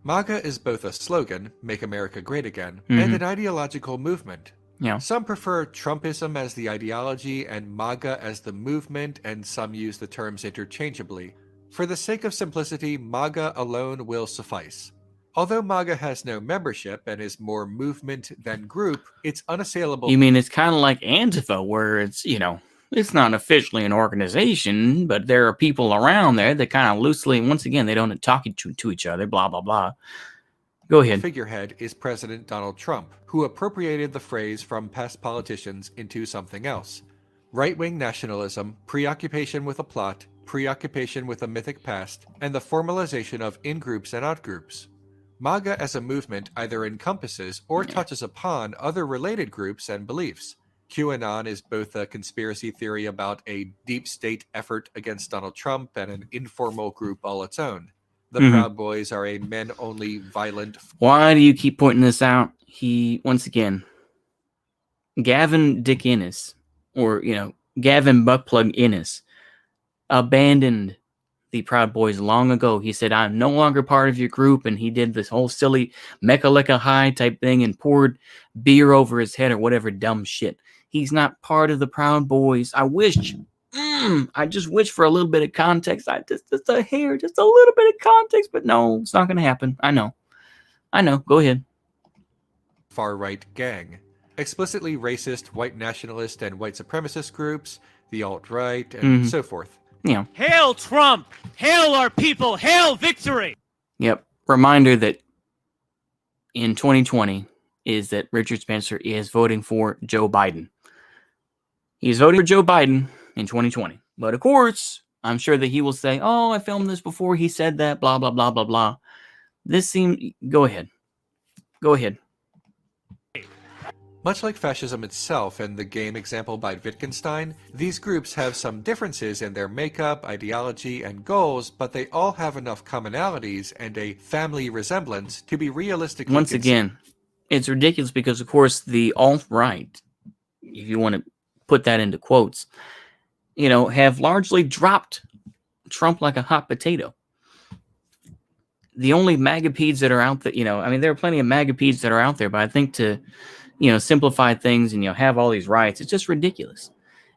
MAGA is both a slogan, Make America Great Again, and an ideological movement. Yeah. Some prefer Trumpism as the ideology and MAGA as the movement, and some use the terms interchangeably. For the sake of simplicity, MAGA alone will suffice. Although MAGA has no membership and is more movement than group, it's unassailable. You mean it's kind of like Antifa, where it's, it's not officially an organization, but there are people around there that kind of loosely, once again, they don't talk to each other, blah, blah, blah. Go ahead. Figurehead is President Donald Trump, who appropriated the phrase from past politicians into something else. Right-wing nationalism, preoccupation with a plot, preoccupation with a mythic past, and the formalization of in-groups and out-groups. MAGA as a movement either encompasses or touches upon other related groups and beliefs. QAnon is both a conspiracy theory about a deep state effort against Donald Trump and an informal group all its own. The Proud Boys are a men-only violent... Why do you keep pointing this out? Once again, Gavin Dick Innes, or, Gavin Buckplug Innes, abandoned the Proud Boys long ago. He said, I'm no longer part of your group, and he did this whole silly Mecca High type thing and poured beer over his head or whatever dumb shit. He's not part of the Proud Boys. I just wish for a little bit of context. Just a little bit of context, but no, it's not going to happen. I know. Go ahead. Far-right gang. Explicitly racist, white nationalist, and white supremacist groups, the alt-right, and so forth. Yeah. Hail Trump! Hail our people! Hail victory! Yep. Reminder that in 2020 is that Richard Spencer is voting for Joe Biden. He's voting for Joe Biden in 2020. But of course, I'm sure that he will say, oh, I filmed this before he said that, blah, blah, blah, blah, blah. Go ahead. Much like fascism itself and the game example by Wittgenstein, these groups have some differences in their makeup, ideology, and goals, but they all have enough commonalities and a family resemblance to be realistically Once again, it's ridiculous because, of course, the alt-right, if you want to put that into quotes, have largely dropped Trump like a hot potato. The only MAGA-peds that are out there, there are plenty of MAGA-peds that are out there, but I think to simplify things and, have all these rights, it's just ridiculous.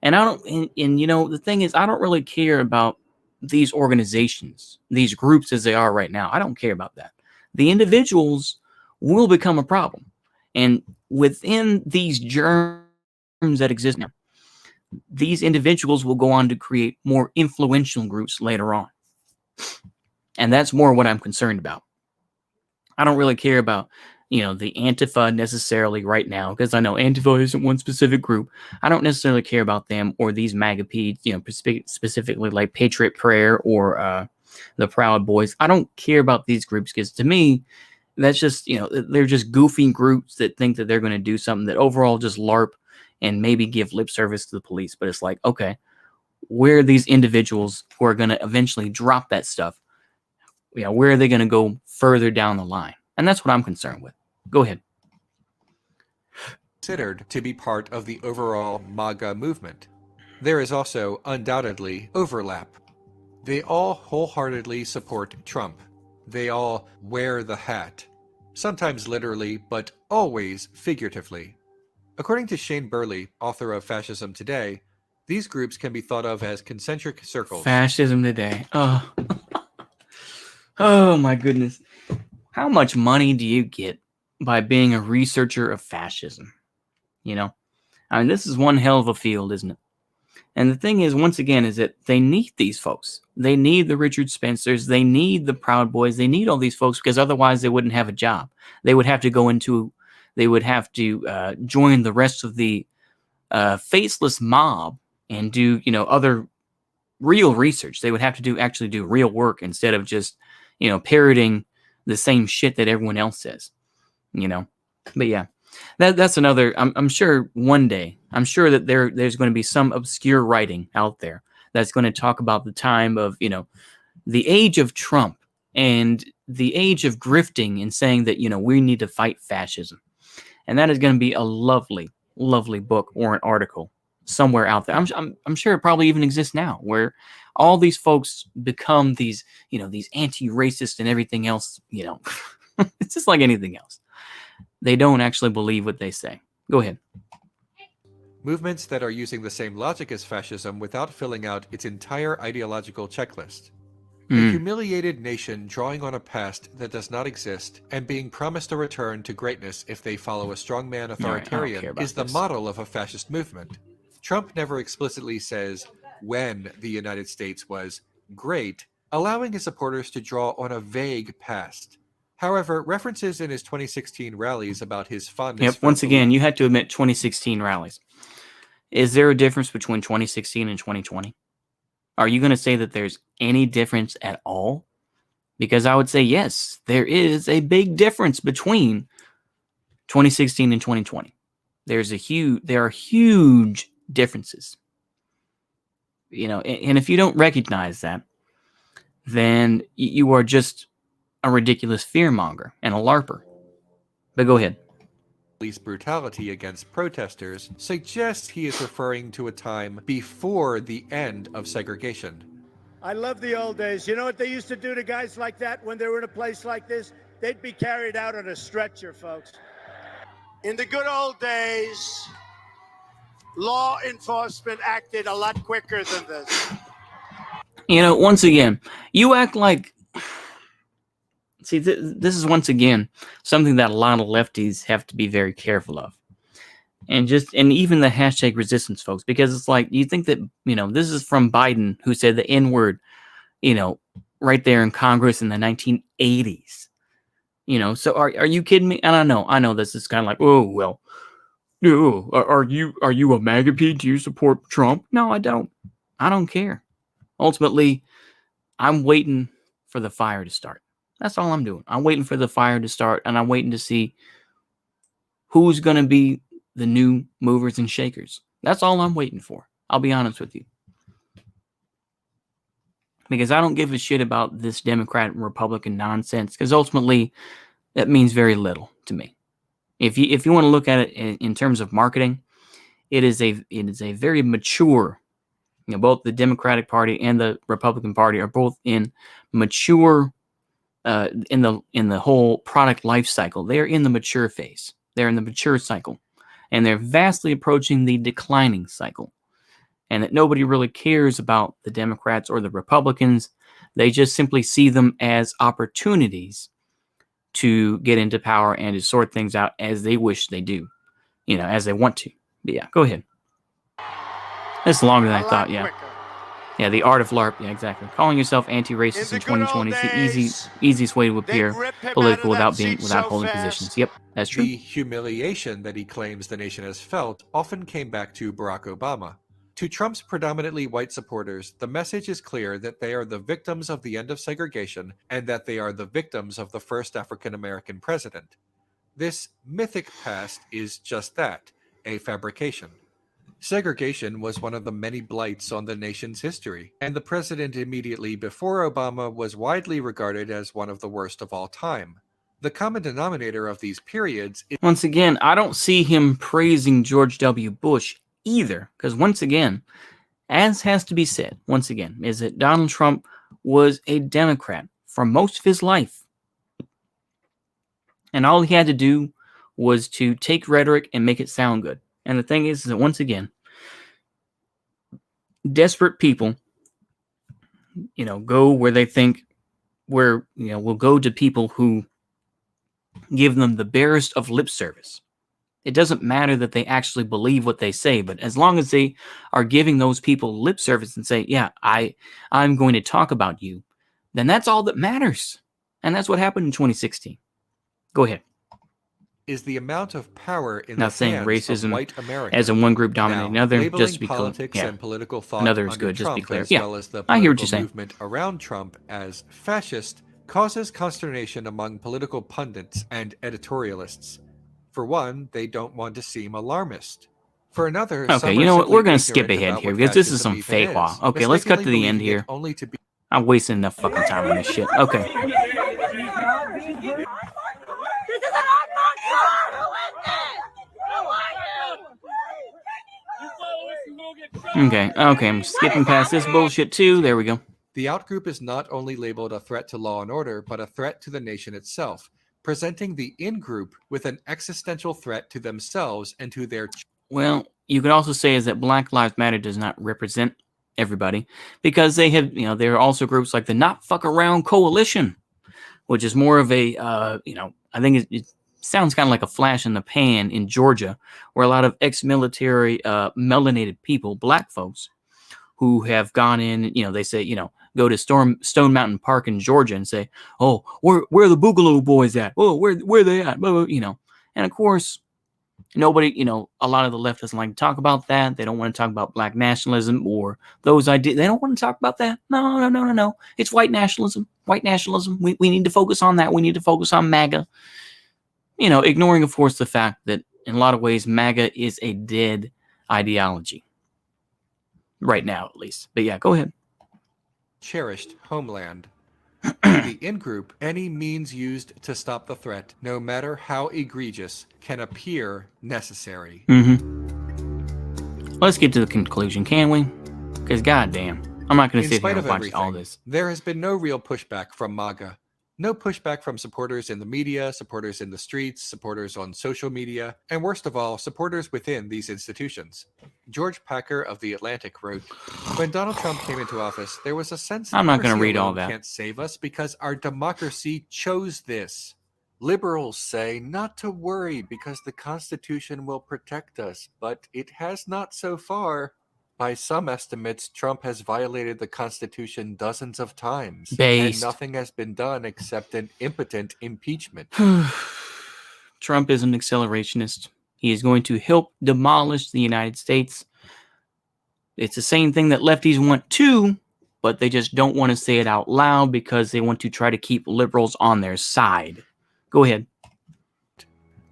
And the thing is, I don't really care about these organizations, these groups as they are right now. I don't care about that. The individuals will become a problem. And within these germs that exist now, these individuals will go on to create more influential groups later on. And that's more what I'm concerned about. I don't really care about, the Antifa necessarily right now, because I know Antifa isn't one specific group. I don't necessarily care about them or these MAGA peds, specifically like Patriot Prayer or the Proud Boys. I don't care about these groups because to me, that's just, they're just goofy groups that think that they're going to do something that overall just LARP and maybe give lip service to the police. But it's like, okay, where are these individuals who are going to eventually drop that stuff? Where are they going to go further down the line? And that's what I'm concerned with. Go ahead. Considered to be part of the overall MAGA movement. There is also undoubtedly overlap. They all wholeheartedly support Trump. They all wear the hat, sometimes literally, but always figuratively. According to Shane Burley, author of Fascism Today, these groups can be thought of as concentric circles. Fascism Today. Oh. Oh my goodness. How much money do you get by being a researcher of fascism? This is one hell of a field, isn't it? And the thing is, once again, is that they need these folks. They need the Richard Spencers. They need the Proud Boys. They need all these folks because otherwise they wouldn't have a job. They would have to join the rest of the faceless mob and do, other real research. They would have to actually do real work instead of just, parroting the same shit that everyone else says, But yeah, that's another. I'm sure one day, I'm sure that there's going to be some obscure writing out there that's going to talk about the time of, the age of Trump and the age of grifting and saying that, we need to fight fascism. And that is going to be a lovely, lovely book or an article somewhere out there. I'm sure it probably even exists now, where all these folks become these, these anti-racist and everything else. It's just like anything else. They don't actually believe what they say. Go ahead. Movements that are using the same logic as fascism without filling out its entire ideological checklist. A humiliated nation drawing on a past that does not exist and being promised a return to greatness if they follow a strongman authoritarian is the model of a fascist movement. Trump never explicitly says when the United States was great, allowing his supporters to draw on a vague past. However, references in his 2016 rallies about his fondness... Yep, once again, you had to admit 2016 rallies. Is there a difference between 2016 and 2020? Are you going to say that there's any difference at all? Because I would say yes, there is a big difference between 2016 and 2020. There are huge differences. And if you don't recognize that, then you are just a ridiculous fearmonger and a LARPer. But go ahead. Police brutality against protesters suggests he is referring to a time before the end of segregation. I love the old days. You know what they used to do to guys like that when they were in a place like this? They'd be carried out on a stretcher, folks. In the good old days, law enforcement acted a lot quicker than this. Once again, you act like... See, this is once again something that a lot of lefties have to be very careful of. And even the hashtag resistance folks, because it's like, you think that, this is from Biden, who said the N-word, right there in Congress in the 1980s. So are you kidding me? And I know this is kind of like, oh, well, are you a MAGA pede? Do you support Trump? No, I don't. I don't care. Ultimately, I'm waiting for the fire to start. That's all I'm doing. I'm waiting for the fire to start, and I'm waiting to see who's going to be the new movers and shakers. That's all I'm waiting for. I'll be honest with you. Because I don't give a shit about this Democrat and Republican nonsense, because ultimately, that means very little to me. If you want to look at it in terms of marketing, it is a very mature, both the Democratic Party and the Republican Party are both in mature in the whole product life cycle. They're in the mature phase. They're in the mature cycle. And they're vastly approaching the declining cycle. and that nobody really cares about the Democrats or the Republicans. They just simply see them as opportunities to get into power and to sort things out as they wish they do, as they want to. But yeah, go ahead. That's longer than I thought, yeah. Yeah, the art of LARP, yeah, exactly. Calling yourself anti-racist in 2020 is the easiest way to appear political without holding positions. Yep, that's true. The humiliation that he claims the nation has felt often came back to Barack Obama. To Trump's predominantly white supporters, the message is clear that they are the victims of the end of segregation and that they are the victims of the first African American president. This mythic past is just that, a fabrication. Segregation was one of the many blights on the nation's history, and the president immediately before Obama was widely regarded as one of the worst of all time. The common denominator of these periods is... Once again, I don't see him praising George W. Bush either, because once again, as has to be said, once again, is that Donald Trump was a Democrat for most of his life. And all he had to do was to take rhetoric and make it sound good. And the thing is that once again, desperate people, go where they think, will go to people who give them the barest of lip service. It doesn't matter that they actually believe what they say, but as long as they are giving those people lip service and say, yeah, I'm going to talk about you, then that's all that matters. And that's what happened in 2016. Go ahead. Is the amount of power in Not the saying hands racism of white America. as in one group dominating another, labeling just to be clear. politics Yeah. and political thought Another is under good, just to be Trump, clear. as Yeah, well as the I hear what political you're saying. movement around Trump as fascist causes consternation among political pundits and editorialists. For one, they don't want to seem alarmist. For another, Okay, some you are know what? simply We're going to skip ignorant ahead about here what because this is fascism some even fake law. is, Okay, let's cut to mistakenly the end believing it here. only to be... I'm wasting enough fucking time on this shit. Okay. This is an unmarked car! Who is this? Who are you? Okay, I'm skipping past this bullshit too. There we go. The outgroup is not only labeled a threat to law and order, but a threat to the nation itself, presenting the in-group with an existential threat to themselves and to their... Well, you could also say is that Black Lives Matter does not represent everybody because they have, there are also groups like the Not Fuck Around Coalition, which is more of a, I think it sounds kind of like a flash in the pan in Georgia, where a lot of ex-military melanated people, black folks, who have gone in, they say, go to Stone Mountain Park in Georgia and say, oh, where are the Boogaloo boys at? Oh, where they at? And of course, nobody, a lot of the left doesn't like to talk about that. They don't want to talk about black nationalism or those ideas. They don't want to talk about that. No. It's white nationalism. White nationalism. We need to focus on that. We need to focus on MAGA. Ignoring, of course, the fact that in a lot of ways, MAGA is a dead ideology. Right now, at least. But yeah, go ahead. cherished homeland. The in-group, any means used to stop the threat, no matter how egregious, can appear necessary. Let's get to the conclusion, can we? Because goddamn, I'm not going to In sit spite here of and watch everything, all this. there has been no real pushback from MAGA. No pushback from supporters in the media, supporters in the streets, supporters on social media, and worst of all, supporters within these institutions. George Packer of The Atlantic wrote, "When Donald Trump came into office, there was a sense that I'm not gonna democracy read all alone that. can't save us because our democracy chose this. Liberals say not to worry because the Constitution will protect us, but it has not so far. By some estimates, Trump has violated the Constitution dozens of times, Based. and nothing has been done except an impotent impeachment." Trump is an accelerationist. He is going to help demolish the United States. It's the same thing that lefties want too, but they just don't want to say it out loud because they want to try to keep liberals on their side. Go ahead.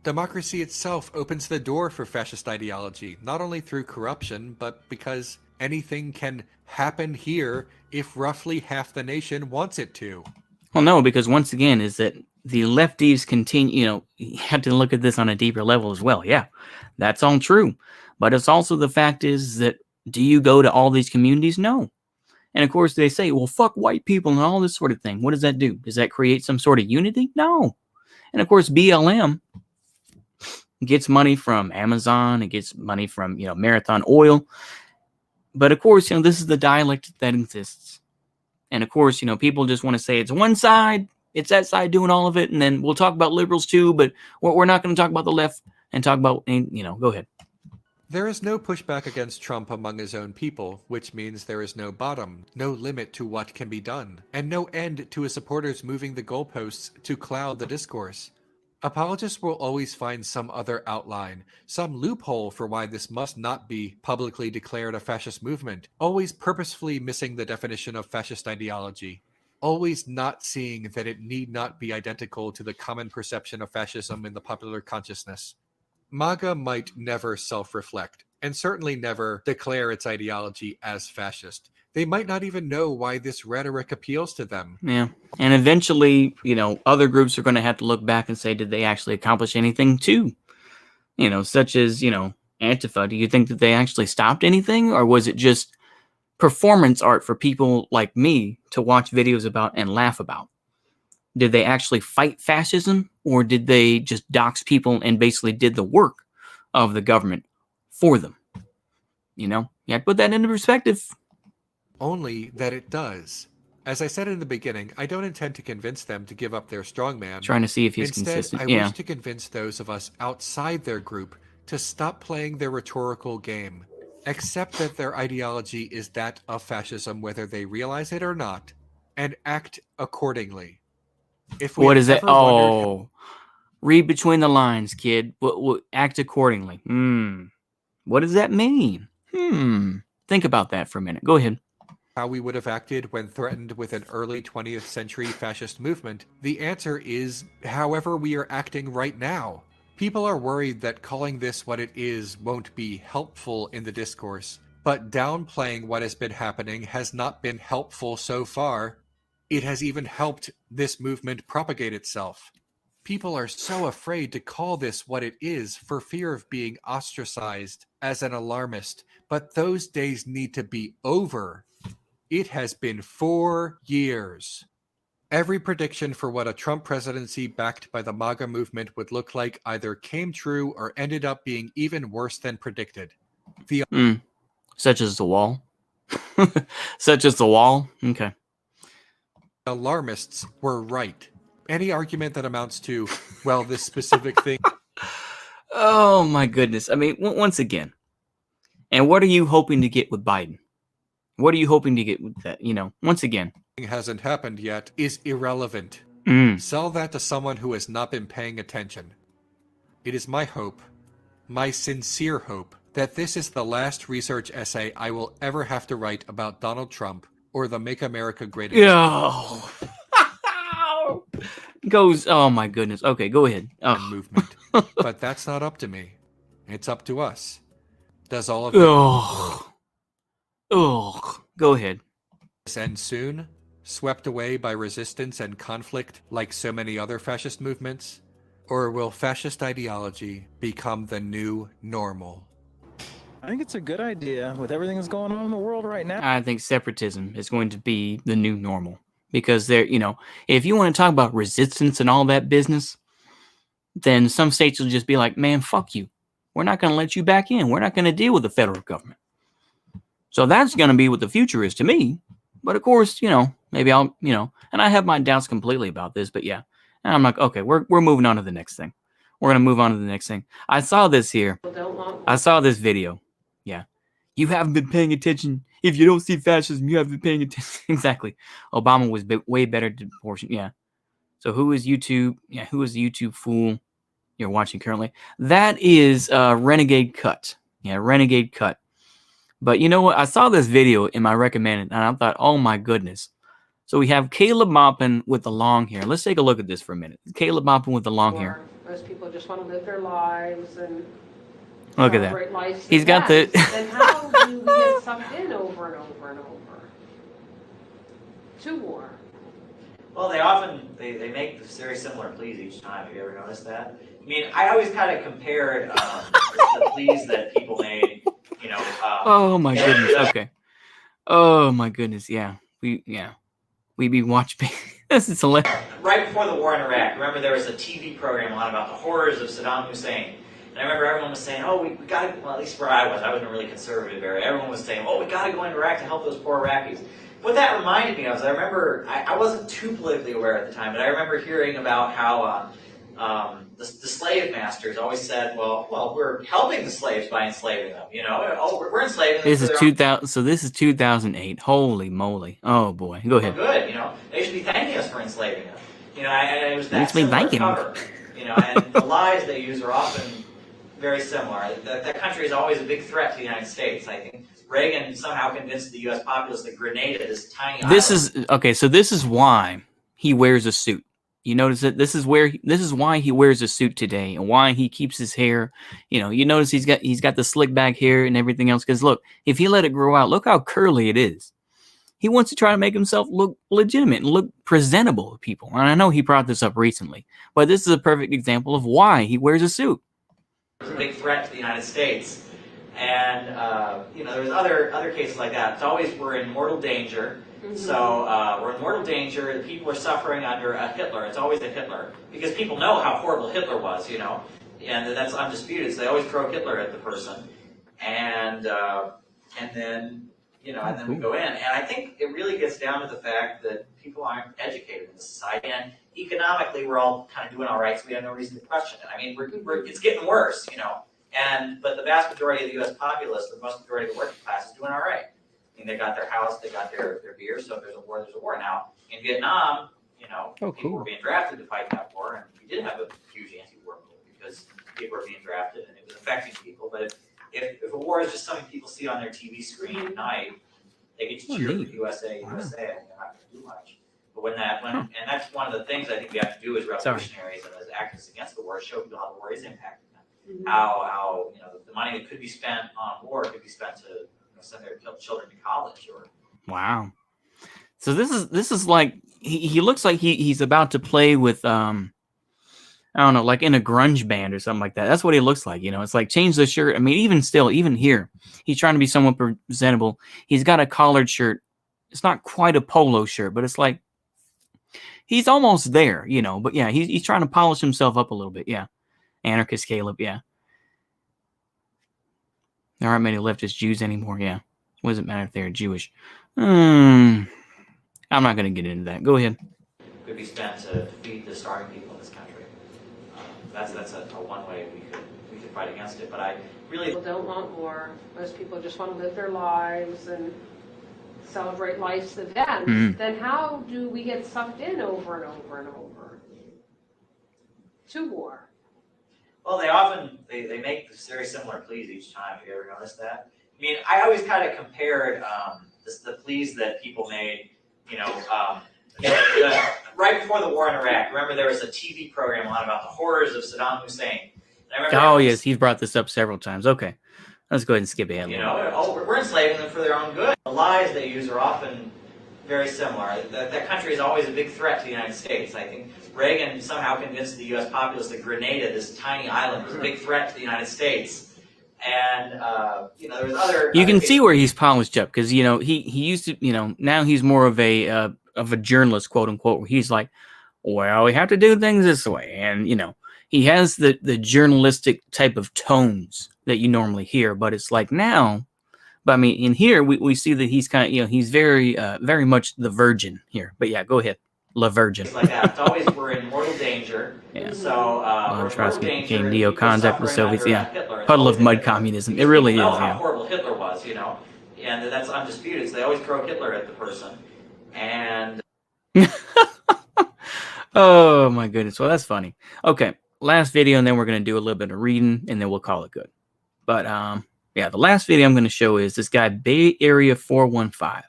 Democracy itself opens the door for fascist ideology, not only through corruption, but because anything can happen here if roughly half the nation wants it to. Well, no, because once again, is that the lefties continue, you have to look at this on a deeper level as well. Yeah, that's all true. But it's also the fact is that do you go to all these communities? No. And of course, they say, well, fuck white people and all this sort of thing. What does that do? Does that create some sort of unity? No. And of course, BLM gets money from Amazon. It gets money from, Marathon Oil. But of course, this is the dialect that exists. And of course, people just want to say it's one side, it's that side doing all of it, and then we'll talk about liberals too, but we're not going to talk about the left and talk about, go ahead. There is no pushback against Trump among his own people, which means there is no bottom, no limit to what can be done, and no end to his supporters moving the goalposts to cloud the discourse. Apologists will always find some other outline, some loophole for why this must not be publicly declared a fascist movement, always purposefully missing the definition of fascist ideology, always not seeing that it need not be identical to the common perception of fascism in the popular consciousness. MAGA might never self-reflect, and certainly never declare its ideology as fascist. They might not even know why this rhetoric appeals to them. Yeah. And eventually, other groups are going to have to look back and say, did they actually accomplish anything too? Such as, Antifa. Do you think that they actually stopped anything? Or was it just performance art for people like me to watch videos about and laugh about? Did they actually fight fascism? Or did they just dox people and basically did the work of the government for them? You have to put that into perspective. Only that it does. As I said in the beginning, I don't intend to convince them to give up their strongman. Trying to see if he's Instead, consistent. I Yeah. wish to convince those of us outside their group to stop playing their rhetorical game. Accept that their ideology is that of fascism, whether they realize it or not, and act accordingly. If we What have is that? ever wondered Oh, read between the lines, kid. Act accordingly. What does that mean? Think about that for a minute. Go ahead. how we would have acted when threatened with an early 20th century fascist movement, the answer is however we are acting right now. People are worried that calling this what it is won't be helpful in the discourse, but downplaying what has been happening has not been helpful so far. It has even helped this movement propagate itself. People are so afraid to call this what it is for fear of being ostracized as an alarmist, but those days need to be over. It has been 4 years. Every prediction for what a Trump presidency backed by the MAGA movement would look like either came true or ended up being even worse than predicted. Such as the wall. Such as the wall. Okay. Alarmists were right. Any argument that amounts to, well, this specific thing Oh my goodness. I mean, once again. And what are you hoping to get with Biden? What are you hoping to get with that? Once again. hasn't happened yet is irrelevant. Sell that to someone who has not been paying attention. It is my hope, my sincere hope, that this is the last research essay I will ever have to write about Donald Trump or the Make America Great Again Oh. Goes, oh my goodness. Okay, go ahead. movement. But that's not up to me. It's up to us. Does all of Go ahead. this end soon? Swept away by resistance and conflict like so many other fascist movements? Or will fascist ideology become the new normal? I think it's a good idea with everything that's going on in the world right now. I think separatism is going to be the new normal. Because if you want to talk about resistance and all that business, then some states will just be like, man, fuck you. We're not going to let you back in. We're not going to deal with the federal government. So that's going to be what the future is to me. But of course, maybe I'll, and I have my doubts completely about this, but yeah. And I'm like, okay, we're moving on to the next thing. We're going to move on to the next thing. I saw this here. I saw this video. Yeah. You haven't been paying attention. If you don't see fascism, you haven't been paying attention. Exactly. Obama was way better to abortion. Yeah. So who is YouTube? Yeah. Who is the YouTube fool you're watching currently? That is Renegade Cut. Yeah. Renegade Cut. But you know what? I saw this video in my recommended and I thought, oh my goodness. So we have Caleb Maupin with the long hair. Let's take a look at this for a minute. Caleb Maupin with the long hair. Most people just want to live their lives and Look at that. celebrate life's He's got the- events. Then how do we get sucked in over and over and over to war? Well, they often they make very similar pleas each time. Have you ever noticed that? I mean, I always kind of compared the pleas that people made. Oh my goodness. Okay. Oh my goodness. Yeah. We be watching. This is hilarious. Right before the war in Iraq, remember there was a TV program on about the horrors of Saddam Hussein. And I remember everyone was saying, oh, we got to, well, at least where I wasn't a really conservative area. Everyone was saying, oh, we got to go into Iraq to help those poor Iraqis. What that reminded me of is I remember, I wasn't too politically aware at the time, but I remember hearing about how the slave masters always said, well, we're helping the slaves by enslaving them. You know, oh, we're enslaving them. This is 2000. So this is 2008. Holy moly! Oh boy, go ahead. Good, you know, they should be thanking us for enslaving them. You know, and it was that Makes me similar thanking them. cover. You know, and the lies they use are often very similar. That country is always a big threat to the United States. I think Reagan somehow convinced the U.S. populace that Grenada, this tiny This island, is okay. So this is why he wears a suit. You notice that this is why he wears a suit today, and why he keeps his hair. You know, you notice he's got the slick back hair and everything else. Because look, if he let it grow out, look how curly it is. He wants to try to make himself look legitimate and look presentable to people. And I know he brought this up recently, but this is a perfect example of why he wears a suit. was a big threat to the United States. And, you know, there's other cases like that. It's always we're in mortal danger. Mm-hmm. So we're in mortal danger. The people are suffering under a Hitler. It's always a Hitler. Because people know how horrible Hitler was, you know. And that's undisputed. So they always throw Hitler at the person. And then, you know, and then we go in. And I think it really gets down to the fact that people aren't educated in this society. And economically, we're all kind of doing all right, so we have no reason to question it. I mean, it's getting worse, you know. But the vast majority of the U.S. populace, the most majority of the working class, is doing all right. I mean, they got their house, they got their beer, so if there's a war, there's a war. Now, in Vietnam, you know, people were being drafted to fight that war, and we did have a huge anti-war movement because people were being drafted, and it was affecting people. But if a war is just something people see on their TV screen at night, they get to cheer for USA, USA, and they're not going to do much. But and that's one of the things I think we have to do as revolutionaries and as activists against the war, show people how the war is impacting them. Mm-hmm. How you know the money that could be spent on war could be spent to send their children to college or. Wow. So this is like he looks like he's about to play with I don't know, like in a grunge band or something like that. That's what he looks like, you know. It's like change the shirt. I mean, even here, he's trying to be somewhat presentable. He's got a collared shirt. It's not quite a polo shirt, but it's like he's almost there, you know. But yeah, he's trying to polish himself up a little bit. Yeah. Anarchist Caleb, yeah. There aren't many leftist Jews anymore, yeah. What does it matter if they're Jewish? I'm not going to get into that. Go ahead. Could be spent to feed the starving people in this country. That's a one way we could fight against it. But I really people don't want war. Most people just want to live their lives and celebrate life's events. Mm-hmm. Then how do we get sucked in over and over and over to war? Well, they make very similar pleas each time. Have you ever noticed that? I mean, I always kind of compared the pleas that people made, you know, right before the war in Iraq. Remember, there was a TV program a lot about the horrors of Saddam Hussein. Oh, yes, he's brought this up several times. Okay, let's go ahead and skip ahead. You know, we're enslaving them for their own good. The lies they use are often very similar. That country is always a big threat to the United States. I think Reagan somehow convinced the U.S. populace that Grenada, this tiny island, was a big threat to the United States. And, you know, there's other... You can see where he's polished up, because, you know, he used to, you know, now he's more of a journalist, quote unquote, where he's like, well, we have to do things this way. And, you know, he has the journalistic type of tones that you normally hear, but it's like now... But I mean, in here, we see that he's kind of, you know, he's very much the virgin here. But yeah, go ahead. La Virgin. Like that. It's always we're in mortal danger. Yeah. So Trotsky became neo-concept with the Soviets. Yeah. Puddle of mud communism. It really is. How yeah. horrible Hitler was, you know, and that's undisputed. So they always throw Hitler at the person. And oh my goodness. Well, that's funny. Okay, last video, and then we're gonna do a little bit of reading, and then we'll call it good. But yeah, the last video I'm going to show is this guy, Bay Area 415.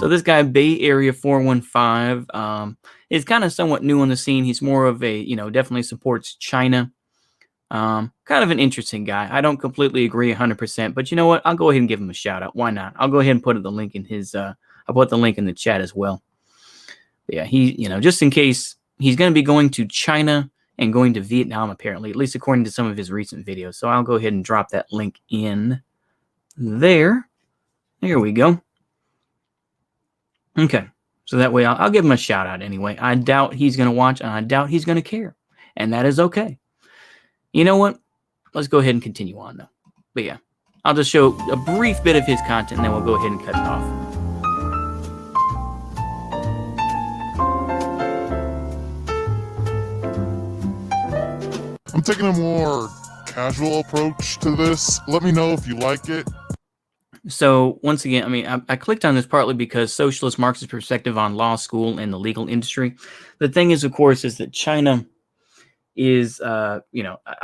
So this guy, Bay Area 415, is kind of somewhat new on the scene. He's more of a, you know, definitely supports China. Kind of an interesting guy. I don't completely agree 100%, but you know what? I'll go ahead and give him a shout out. Why not? I'll go ahead and put the link in his, I'll put the link in the chat as well. But yeah, he, you know, just in case he's going to be going to China and going to Vietnam, apparently, at least according to some of his recent videos. So I'll go ahead and drop that link in there. There we go. Okay, so that way I'll give him a shout out anyway. I doubt he's going to watch, and I doubt he's going to care, and that is okay. You know what? let's go ahead and continue on, though. But yeah, I'll just show a brief bit of his content, and then we'll go ahead and cut it off. I'm taking a more casual approach to this. Let me know if you like it. So once again, I mean, I clicked on this partly because socialist Marxist perspective on law school and the legal industry. The thing is, of course, is that China is, I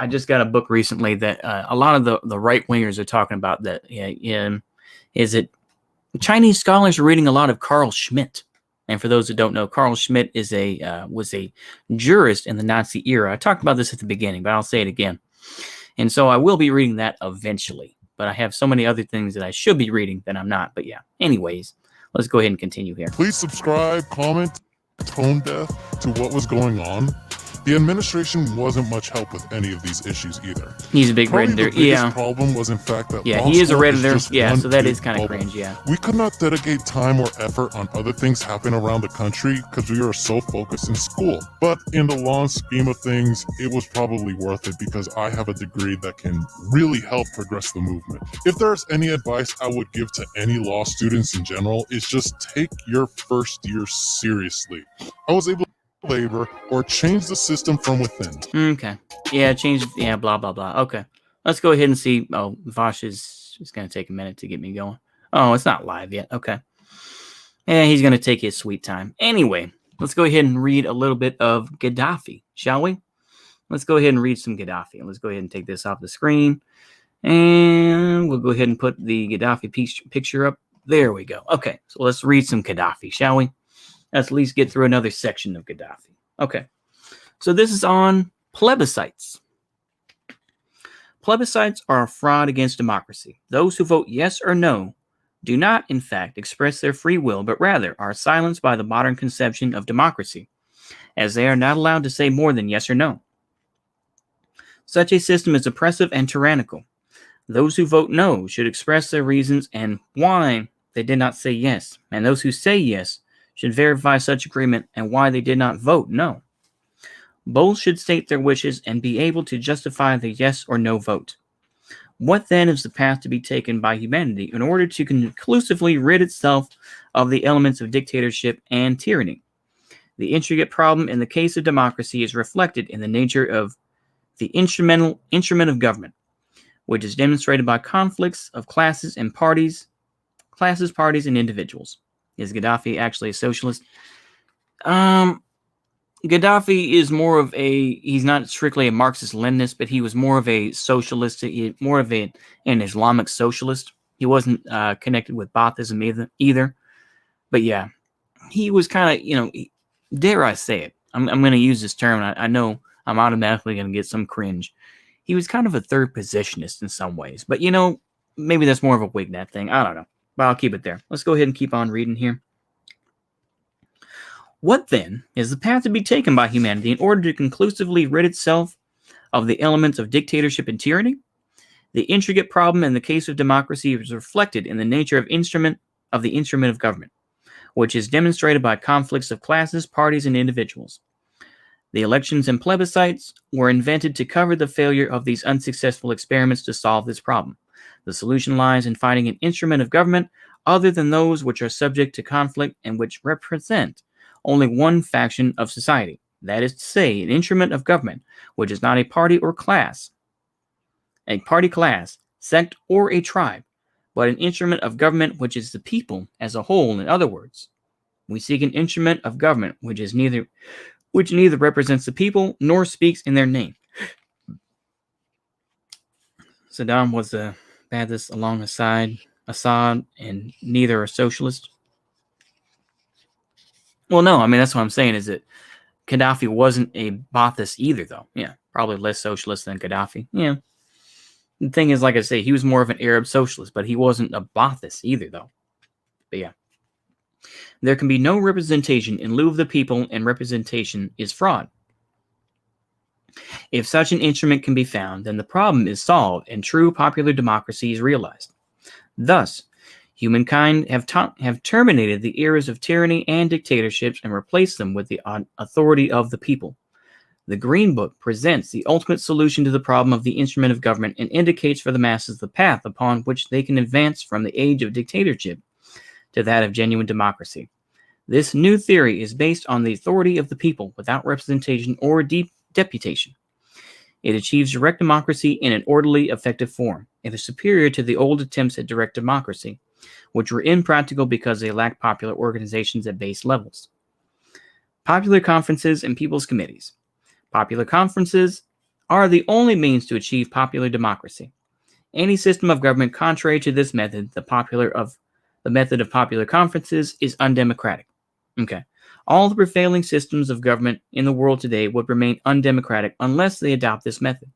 just got a book recently that a lot of the right wingers are talking about that. Is it Chinese scholars are reading a lot of Carl Schmitt. And for those that don't know, Carl Schmitt is was a jurist in the Nazi era. I talked about this at the beginning, but I'll say it again. And so I will be reading that eventually. But I have so many other things that I should be reading that I'm not. But yeah, anyways, let's go ahead and continue here. Please subscribe, comment, tone deaf to what was going on. The administration wasn't much help with any of these issues either. He's a big Probably redditor. the biggest Yeah. problem was in fact that Yeah, law he is a school redditor. just Yeah, one so that big is kind of bubble. cringe. Yeah. We could not dedicate time or effort on other things happening around the country because we were so focused in school. But in the long scheme of things, it was probably worth it because I have a degree that can really help progress the movement. If there's any advice I would give to any law students in general, it's just take your first year seriously. I was able to labor or change the system from within. Okay. Yeah, change. Yeah, blah, blah, blah. Okay. Let's go ahead and see. Oh, Vosh is going to take a minute to get me going. Oh, it's not live yet. Okay. Yeah, he's going to take his sweet time. Anyway, let's go ahead and read a little bit of Gaddafi, shall we? Let's go ahead and read some Gaddafi. Let's go ahead and take this off the screen. And we'll go ahead and put the Gaddafi picture up. There we go. Okay, so let's read some Gaddafi, shall we? Let's at least get through another section of Gaddafi. Okay, so this is on plebiscites. Plebiscites are a fraud against democracy. Those who vote yes or no do not, in fact, express their free will, but rather are silenced by the modern conception of democracy, as they are not allowed to say more than yes or no. Such a system is oppressive and tyrannical. Those who vote no should express their reasons and why they did not say yes, and those who say yes should verify such agreement and why they did not vote no. Both should state their wishes and be able to justify the yes or no vote. What then is the path to be taken by humanity in order to conclusively rid itself of the elements of dictatorship and tyranny? The intricate problem in the case of democracy is reflected in the nature of the instrument of government, which is demonstrated by conflicts of classes, parties, and individuals. Is Gaddafi actually a socialist? Gaddafi is more of he's not strictly a Marxist-Leninist, but he was more of a socialist, more of an Islamic socialist. He wasn't connected with Baathism either. But yeah, he was kind of, dare I say it, I'm going to use this term. I know I'm automatically going to get some cringe. He was kind of a third positionist in some ways. But, maybe that's more of a Wignet thing. I don't know. But I'll keep it there. Let's go ahead and keep on reading here. What then is the path to be taken by humanity in order to conclusively rid itself of the elements of dictatorship and tyranny? The intricate problem in the case of democracy is reflected in the nature of the instrument of government, which is demonstrated by conflicts of classes, parties, and individuals. The elections and plebiscites were invented to cover the failure of these unsuccessful experiments to solve this problem. The solution lies in finding an instrument of government other than those which are subject to conflict and which represent only one faction of society. That is to say, an instrument of government which is not a party class, sect, or a tribe, but an instrument of government which is the people as a whole. In other words, we seek an instrument of government which neither represents the people nor speaks in their name. Saddam was the Ba'athist alongside Assad, and neither are socialist. Well, no, I mean, that's what I'm saying, is that Gaddafi wasn't a Ba'athist either, though. Yeah, probably less socialist than Gaddafi. Yeah. The thing is, like I say, he was more of an Arab socialist, but he wasn't a Ba'athist either, though. But yeah. There can be no representation in lieu of the people, and representation is fraud. If such an instrument can be found, then the problem is solved and true popular democracy is realized. Thus, humankind have terminated the eras of tyranny and dictatorships and replaced them with the authority of the people. The Green Book presents the ultimate solution to the problem of the instrument of government and indicates for the masses the path upon which they can advance from the age of dictatorship to that of genuine democracy. This new theory is based on the authority of the people without representation or deputation. It achieves direct democracy in an orderly, effective form. It is superior to the old attempts at direct democracy, which were impractical because they lacked popular organizations at base levels. Popular conferences and people's committees. Popular conferences are the only means to achieve popular democracy. Any system of government contrary to this method, the method of popular conferences, is undemocratic. Okay. All the prevailing systems of government in the world today would remain undemocratic unless they adopt this method.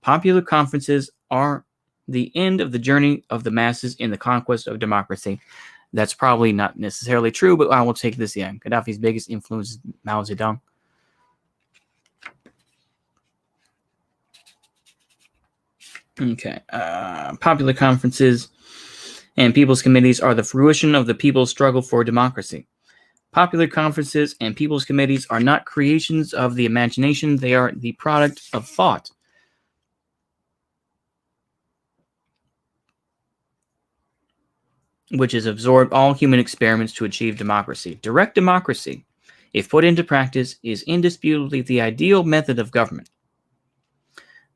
Popular conferences are the end of the journey of the masses in the conquest of democracy. That's probably not necessarily true, but I will take this. Yeah, Gaddafi's biggest influence is Mao Zedong. Okay. Popular conferences and people's committees are the fruition of the people's struggle for democracy. Popular conferences and people's committees are not creations of the imagination. They are the product of thought. Which has absorbed all human experiments to achieve democracy. Direct democracy, if put into practice, is indisputably the ideal method of government.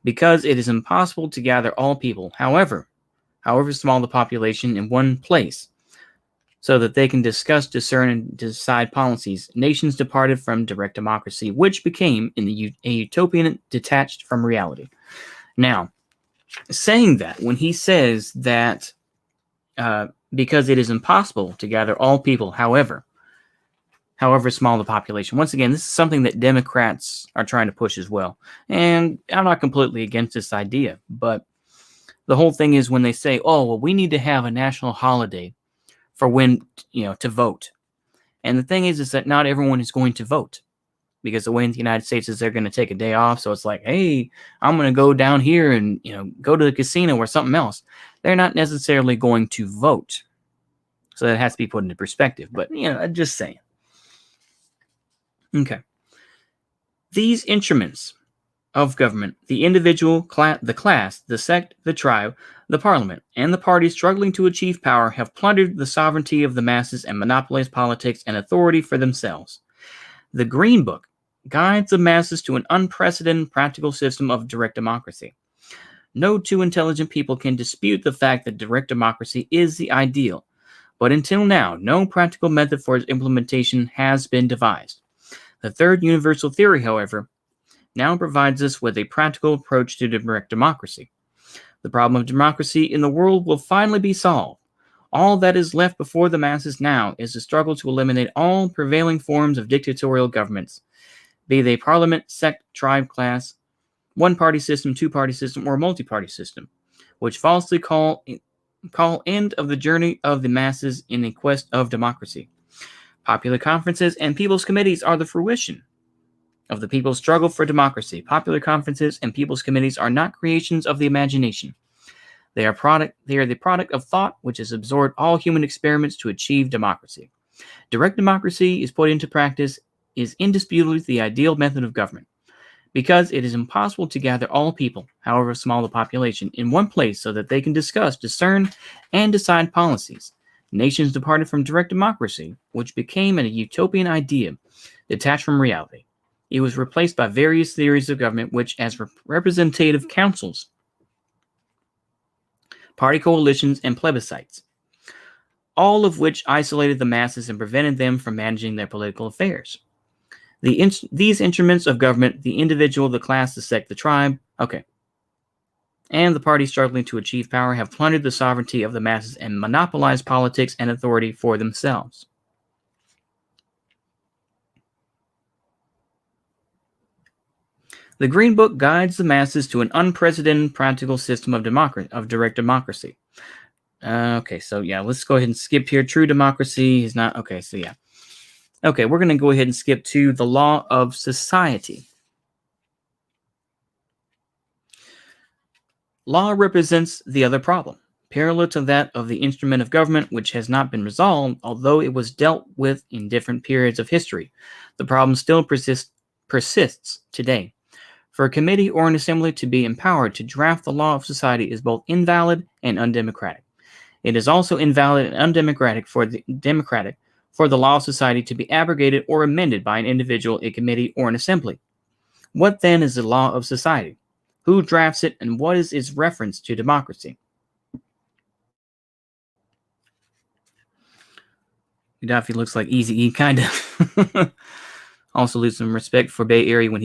Because it is impossible to gather all people, however small the population, in one place, so that they can discuss, discern, and decide policies. Nations departed from direct democracy, which became a utopian detached from reality. Now, saying that, when he says that because it is impossible to gather all people, however small the population, once again, this is something that Democrats are trying to push as well. And I'm not completely against this idea, but the whole thing is when they say, oh, well, we need to have a national holiday for when, to vote. And the thing is that not everyone is going to vote, because the way in the United States is they're going to take a day off. So it's like, hey, I'm going to go down here and, go to the casino or something else. They're not necessarily going to vote. So that has to be put into perspective. But, just saying. Okay. These instruments of government, the individual, the class, the sect, the tribe, the parliament, and the parties struggling to achieve power have plundered the sovereignty of the masses and monopolized politics and authority for themselves. The Green Book guides the masses to an unprecedented practical system of direct democracy. No two intelligent people can dispute the fact that direct democracy is the ideal, but until now, no practical method for its implementation has been devised. The third universal theory, however, now provides us with a practical approach to direct democracy. The problem of democracy in the world will finally be solved. All that is left before the masses now is the struggle to eliminate all prevailing forms of dictatorial governments, be they parliament, sect, tribe, class, one-party system, two-party system, or multi-party system, which falsely call end of the journey of the masses in the quest of democracy. Popular conferences and people's committees are the fruition of the people's struggle for democracy. Popular conferences and people's committees are not creations of the imagination. They are the product of thought, which has absorbed all human experiments to achieve democracy. Direct democracy is put into practice is indisputably the ideal method of government. Because it is impossible to gather all people, however small the population, in one place so that they can discuss, discern, and decide policies. Nations departed from direct democracy, which became a utopian idea detached from reality. It was replaced by various theories of government, which, as representative councils, party coalitions, and plebiscites, all of which isolated the masses and prevented them from managing their political affairs. These instruments of government, the individual, the class, the sect, the tribe, and the parties struggling to achieve power have plundered the sovereignty of the masses and monopolized politics and authority for themselves. The Green Book guides the masses to an unprecedented practical system of direct democracy. Let's go ahead and skip here. True democracy is not... Okay, we're going to go ahead and skip to the law of society. Law represents the other problem, parallel to that of the instrument of government, which has not been resolved, although it was dealt with in different periods of history. The problem still persists persists today. For a committee or an assembly to be empowered to draft the law of society is both invalid and undemocratic. It is also invalid and undemocratic for the law of society to be abrogated or amended by an individual, a committee, or an assembly. What then is the law of society? Who drafts it, and what is its reference to democracy? Gaddafi looks like Eazy-E, kind of. Also lose some respect for Bay Area when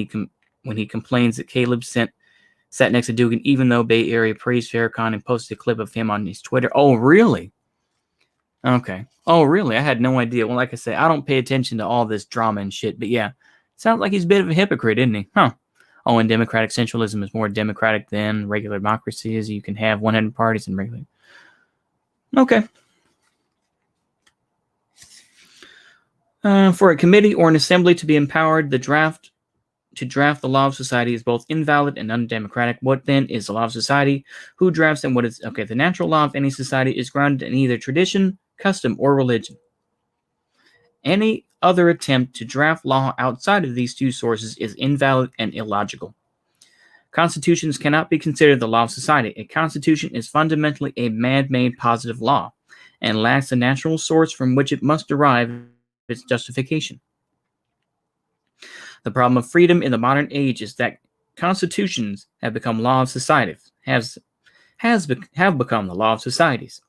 he complains that Caleb sat next to Dugan, even though Bay Area praised Farrakhan and posted a clip of him on his Twitter. Oh, really? Okay. Oh, really? I had no idea. Well, like I said, I don't pay attention to all this drama and shit, but yeah. Sounds like he's a bit of a hypocrite, isn't he? Huh. Oh, and democratic centralism is more democratic than regular democracy is. You can have 100 parties in regular. Okay. For a committee or an assembly to be empowered to draft the law of society is both invalid and undemocratic. What then is the law of society? Who drafts and what is... Okay, the natural law of any society is grounded in either tradition, custom, or religion. Any other attempt to draft law outside of these two sources is invalid and illogical. Constitutions cannot be considered the law of society. A constitution is fundamentally a man-made positive law and lacks a natural source from which it must derive its justification. The problem of freedom in the modern age is that constitutions have become law of societies, have become the law of societies.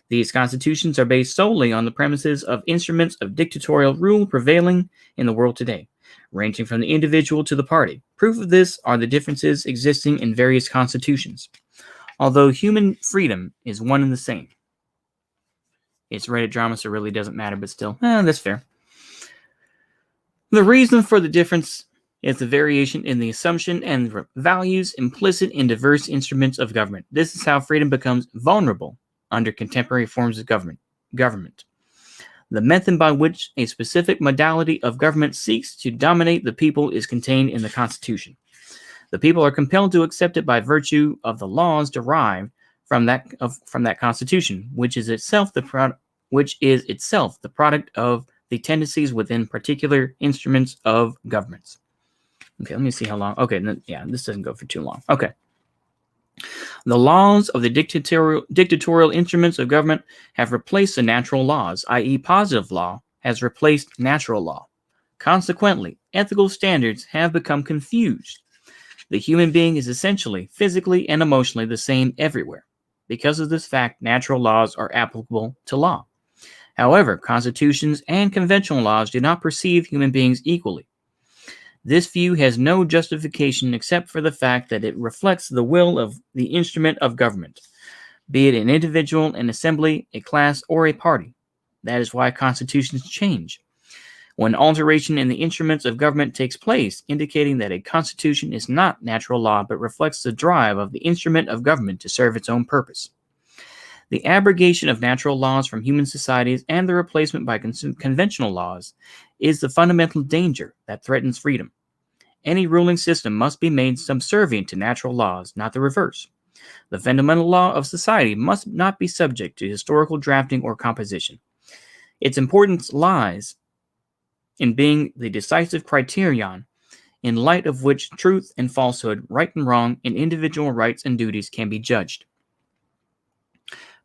These constitutions are based solely on the premises of instruments of dictatorial rule prevailing in the world today, ranging from the individual to the party. Proof of this are the differences existing in various constitutions. Although human freedom is one and the same. It's rated drama, so it really doesn't matter, but still, that's fair. The reason for the difference is the variation in the assumption and values implicit in diverse instruments of government. This is how freedom becomes vulnerable under contemporary forms of government. The method by which a specific modality of government seeks to dominate the people is contained in the Constitution. The people are compelled to accept it by virtue of the laws derived from that Constitution, which is itself the product of the tendencies within particular instruments of governments. Okay, let me see how long. Okay, yeah, this doesn't go for too long. Okay. The laws of the dictatorial instruments of government have replaced the natural laws, i.e. positive law has replaced natural law. Consequently, ethical standards have become confused. The human being is essentially, physically, and emotionally the same everywhere. Because of this fact, natural laws are applicable to law. However, constitutions and conventional laws do not perceive human beings equally. This view has no justification except for the fact that it reflects the will of the instrument of government, be it an individual, an assembly, a class, or a party. That is why constitutions change. When alteration in the instruments of government takes place, indicating that a constitution is not natural law but reflects the drive of the instrument of government to serve its own purpose. The abrogation of natural laws from human societies and the replacement by conventional laws is the fundamental danger that threatens freedom. Any ruling system must be made subservient to natural laws, not the reverse. The fundamental law of society must not be subject to historical drafting or composition. Its importance lies in being the decisive criterion in light of which truth and falsehood, right and wrong, and individual rights and duties can be judged.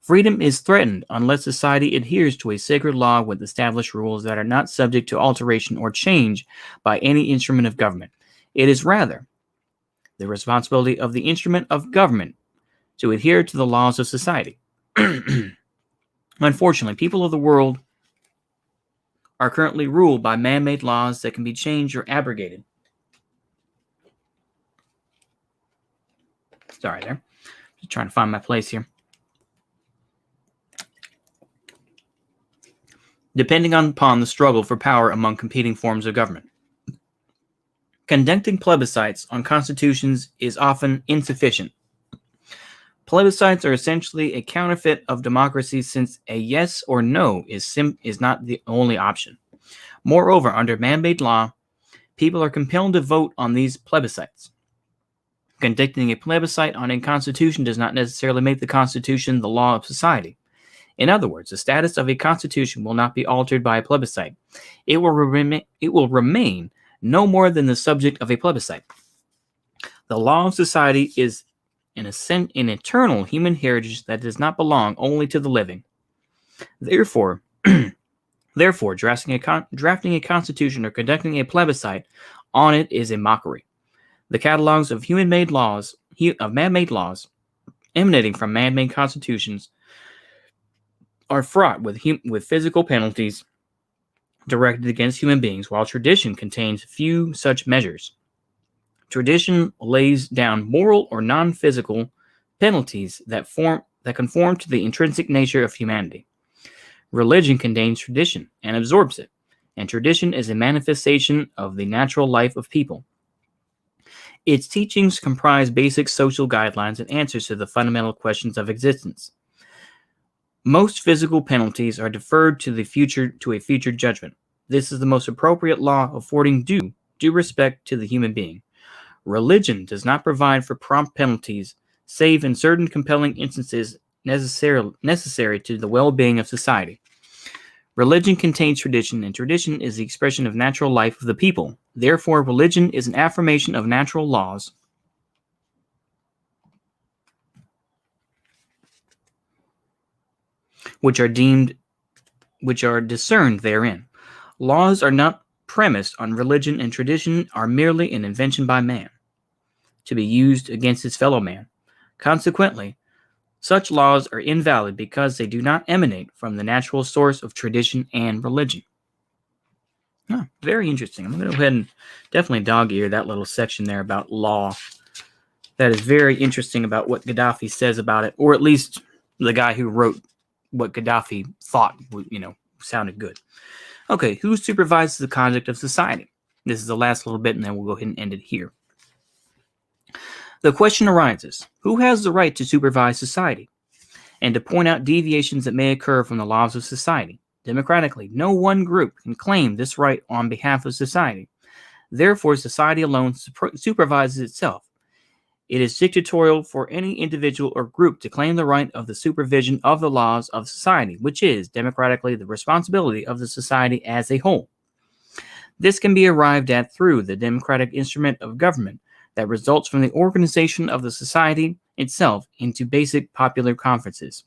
Freedom is threatened unless society adheres to a sacred law with established rules that are not subject to alteration or change by any instrument of government. It is rather the responsibility of the instrument of government to adhere to the laws of society. Unfortunately, people of the world are currently ruled by man-made laws that can be changed or abrogated. Sorry there. Just trying to find my place here. Depending upon the struggle for power among competing forms of government. Conducting plebiscites on constitutions is often insufficient. Plebiscites are essentially a counterfeit of democracy since a yes or no is not the only option. Moreover, under man-made law, people are compelled to vote on these plebiscites. Conducting a plebiscite on a constitution does not necessarily make the constitution the law of society. In other words, the status of a constitution will not be altered by a plebiscite. It will remain no more than the subject of a plebiscite. The law of society is an eternal human heritage that does not belong only to the living. Therefore, drafting a constitution or conducting a plebiscite on it is a mockery. The catalogs of man-made laws emanating from man-made constitutions are fraught with physical penalties directed against human beings, while tradition contains few such measures. Tradition lays down moral or non-physical penalties that conform to the intrinsic nature of humanity. Religion contains tradition and absorbs it, and tradition is a manifestation of the natural life of people. Its teachings comprise basic social guidelines and answers to the fundamental questions of existence. Most physical penalties are deferred to a future judgment. This is the most appropriate law, affording due respect to the human being. Religion does not provide for prompt penalties, save in certain compelling instances necessary to the well-being of society. Religion contains tradition, and tradition is the expression of natural life of the people. Therefore, religion is an affirmation of natural laws which are discerned therein. Laws are not premised on religion, and tradition are merely an invention by man to be used against his fellow man. Consequently, such laws are invalid because they do not emanate from the natural source of tradition and religion. Very interesting. I'm going to go ahead and definitely dog-ear that little section there about law. That is very interesting about what Gaddafi says about it, or at least the guy who wrote what Gaddafi thought, sounded good. Okay, who supervises the conduct of society? This is the last little bit, and then we'll go ahead and end it here. The question arises, who has the right to supervise society and to point out deviations that may occur from the laws of society? Democratically, no one group can claim this right on behalf of society. Therefore, society alone supervises itself. It is dictatorial for any individual or group to claim the right of the supervision of the laws of society, which is, democratically, the responsibility of the society as a whole. This can be arrived at through the democratic instrument of government that results from the organization of the society itself into basic popular conferences,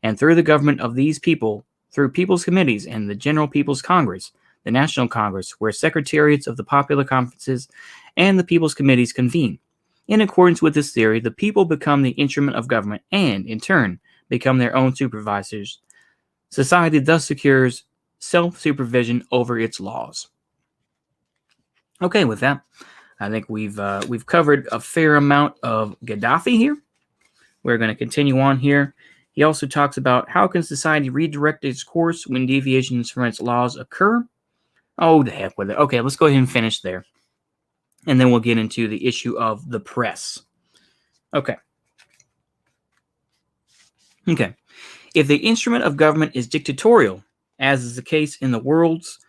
and through the government of these people, through people's committees and the General People's Congress, the National Congress, where secretariats of the popular conferences and the people's committees convene. In accordance with this theory, the people become the instrument of government and, in turn, become their own supervisors. Society thus secures self-supervision over its laws. Okay, with that, I think we've covered a fair amount of Gaddafi here. We're going to continue on here. He also talks about how can society redirect its course when deviations from its laws occur. Oh, the heck with it. Okay, let's go ahead and finish there. And then we'll get into the issue of the press. Okay. If the instrument of government is dictatorial, as is the case in the world's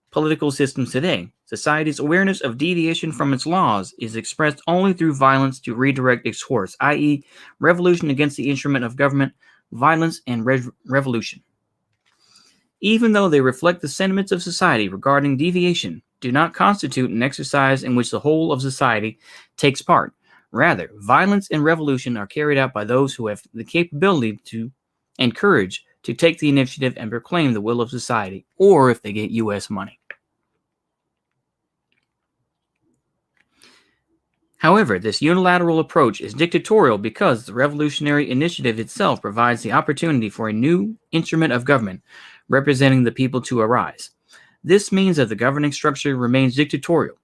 political systems today, society's awareness of deviation from its laws is expressed only through violence to redirect its course, i.e., revolution against the instrument of government, violence, and revolution. Even though they reflect the sentiments of society regarding deviation, do not constitute an exercise in which the whole of society takes part. Rather, violence and revolution are carried out by those who have the capability to and courage to take the initiative and proclaim the will of society, or if they get U.S. money. However, this unilateral approach is dictatorial because the revolutionary initiative itself provides the opportunity for a new instrument of government representing the people to arise. This means that the governing structure remains dictatorial.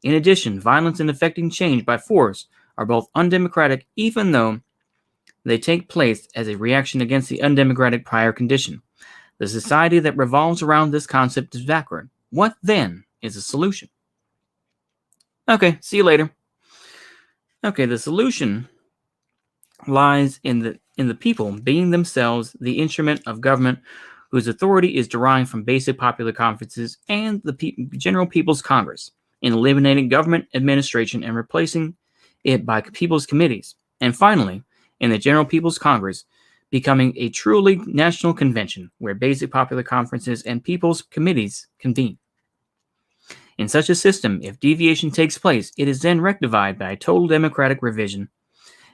In addition, violence and effecting change by force are both undemocratic, even though they take place as a reaction against the undemocratic prior condition. The society that revolves around this concept is backward. What, then, is the solution? Okay, see you later. Okay, the solution lies in the people being themselves the instrument of government whose authority is derived from basic popular conferences and the General People's Congress, in eliminating government administration and replacing it by people's committees, and finally, in the General People's Congress, becoming a truly national convention where basic popular conferences and people's committees convene. In such a system, if deviation takes place, it is then rectified by a total democratic revision,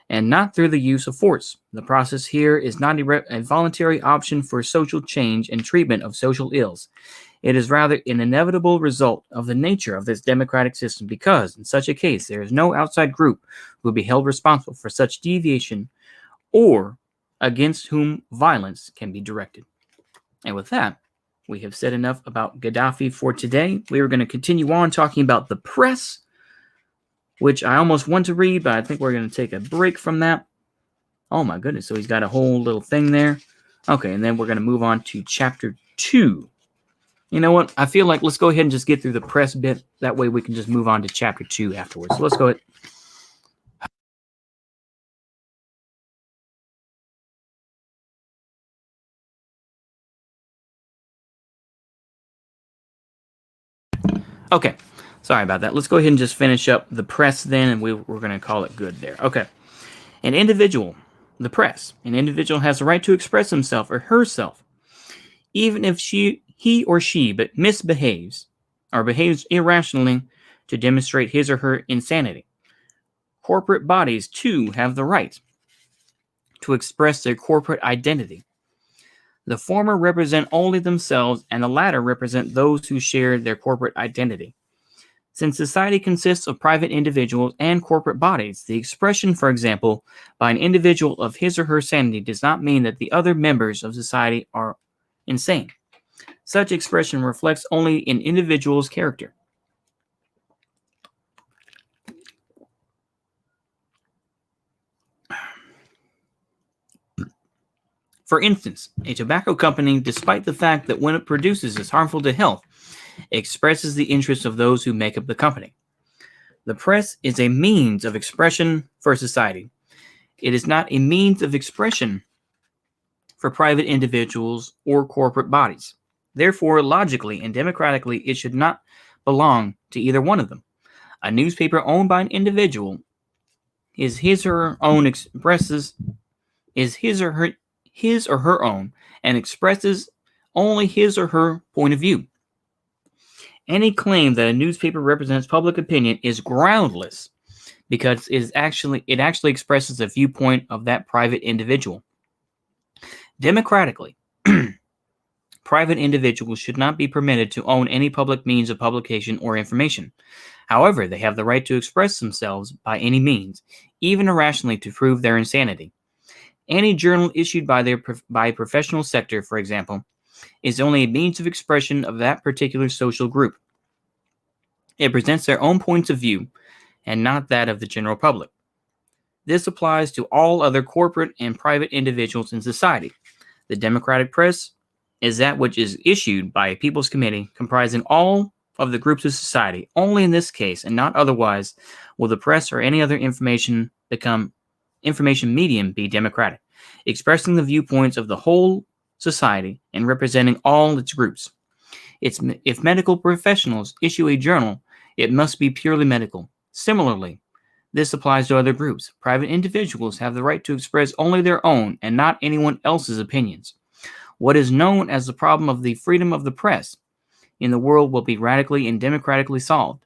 and not through the use of force. The process here is not a voluntary option for social change and treatment of social ills. It is rather an inevitable result of the nature of this democratic system, because in such a case there is no outside group who will be held responsible for such deviation or against whom violence can be directed. And with that, we have said enough about Gaddafi for today. We are going to continue on talking about the press, which I almost want to read, but I think we're going to take a break from that. Oh my goodness, so he's got a whole little thing there. Okay, and then we're going to move on to chapter 2. You know what? I feel like let's go ahead and just get through the press bit. That way we can just move on to chapter 2 afterwards. So let's go ahead. Okay, sorry about that. Let's go ahead and just finish up the press then, and we're going to call it good there. Okay. An individual, the press, an individual has the right to express himself or herself, even if he or she misbehaves or behaves irrationally to demonstrate his or her insanity. Corporate bodies, too, have the right to express their corporate identity. The former represent only themselves, and the latter represent those who share their corporate identity. Since society consists of private individuals and corporate bodies, the expression, for example, by an individual of his or her sanity does not mean that the other members of society are insane. Such expression reflects only an individual's character. For instance, a tobacco company, despite the fact that when it produces is harmful to health, expresses the interests of those who make up the company. The press is a means of expression for society. It is not a means of expression for private individuals or corporate bodies. Therefore, logically and democratically, it should not belong to either one of them. A newspaper owned by an individual is his or her own and expresses only his or her point of view. Any claim that a newspaper represents public opinion is groundless because it actually expresses the viewpoint of that private individual. Democratically, private individuals should not be permitted to own any public means of publication or information. However, they have the right to express themselves by any means, even irrationally, to prove their insanity. Any journal issued by a professional sector, for example, is only a means of expression of that particular social group. It presents their own points of view and not that of the general public. This applies to all other corporate and private individuals in society. The democratic press is that which is issued by a people's committee comprising all of the groups of society. Only in this case, and not otherwise, will the press or any other information medium be democratic, expressing the viewpoints of the whole society and representing all its groups. If medical professionals issue a journal, it must be purely medical. Similarly, this applies to other groups. Private individuals have the right to express only their own and not anyone else's opinions. What is known as the problem of the freedom of the press in the world will be radically and democratically solved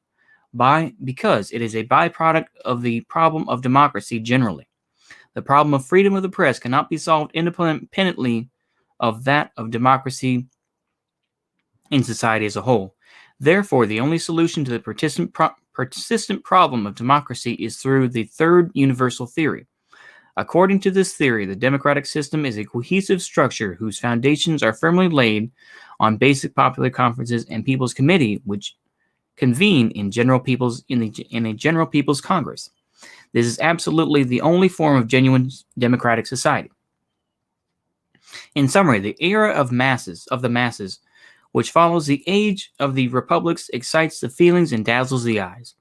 because it is a byproduct of the problem of democracy generally. The problem of freedom of the press cannot be solved independently of that of democracy in society as a whole. Therefore, the only solution to the persistent problem of democracy is through the third universal theory. According to this theory, the democratic system is a cohesive structure whose foundations are firmly laid on basic popular conferences and people's committee, which convene in a general people's congress. This is absolutely the only form of genuine democratic society. In summary, the era of the masses, which follows the age of the republics, excites the feelings and dazzles the eyes.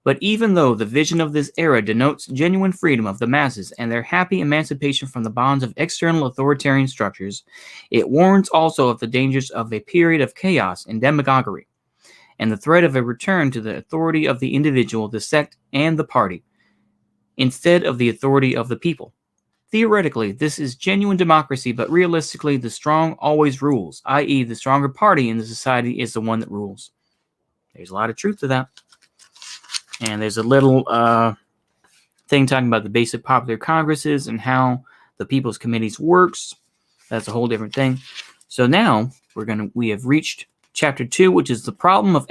But even though the vision of this era denotes genuine freedom of the masses and their happy emancipation from the bonds of external authoritarian structures, it warns also of the dangers of a period of chaos and demagoguery, and the threat of a return to the authority of the individual, the sect, and the party, instead of the authority of the people. Theoretically, this is genuine democracy, but realistically, the strong always rules, i.e., the stronger party in the society is the one that rules. There's a lot of truth to that. And there's a little thing talking about the basic popular congresses and how the People's Committees works. That's a whole different thing. So now we have reached chapter 2, which is the problem of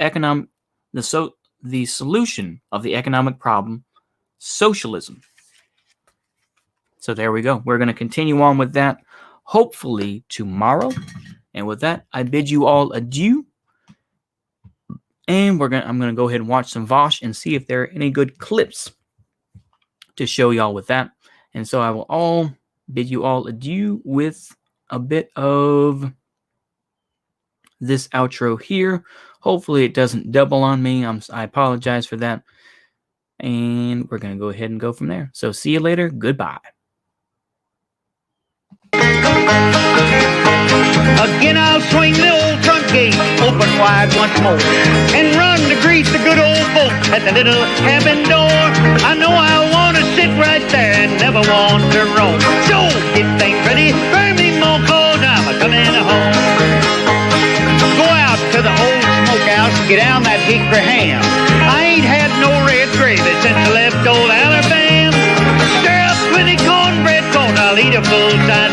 the solution of the economic problem, socialism. So there we go. We're going to continue on with that, hopefully tomorrow. And with that, I bid you all adieu. And I'm going to go ahead and watch some Vosh and see if there are any good clips to show y'all with that. And so I will bid you all adieu with a bit of this outro here. Hopefully it doesn't double on me. I apologize for that. And we're going to go ahead and go from there. So see you later. Goodbye. Again I'll swing the old front gate open wide once more and run to greet the good old folks at the little cabin door. I know I'll want to sit right there and never want to roam. So get things ready, burn me more cold, I'm a-coming home. Go out to the old smokehouse and get down that hickory ham. I ain't had no red gravy since I left old Alabama. Stir up 20 cornbread corn, I'll eat a full time.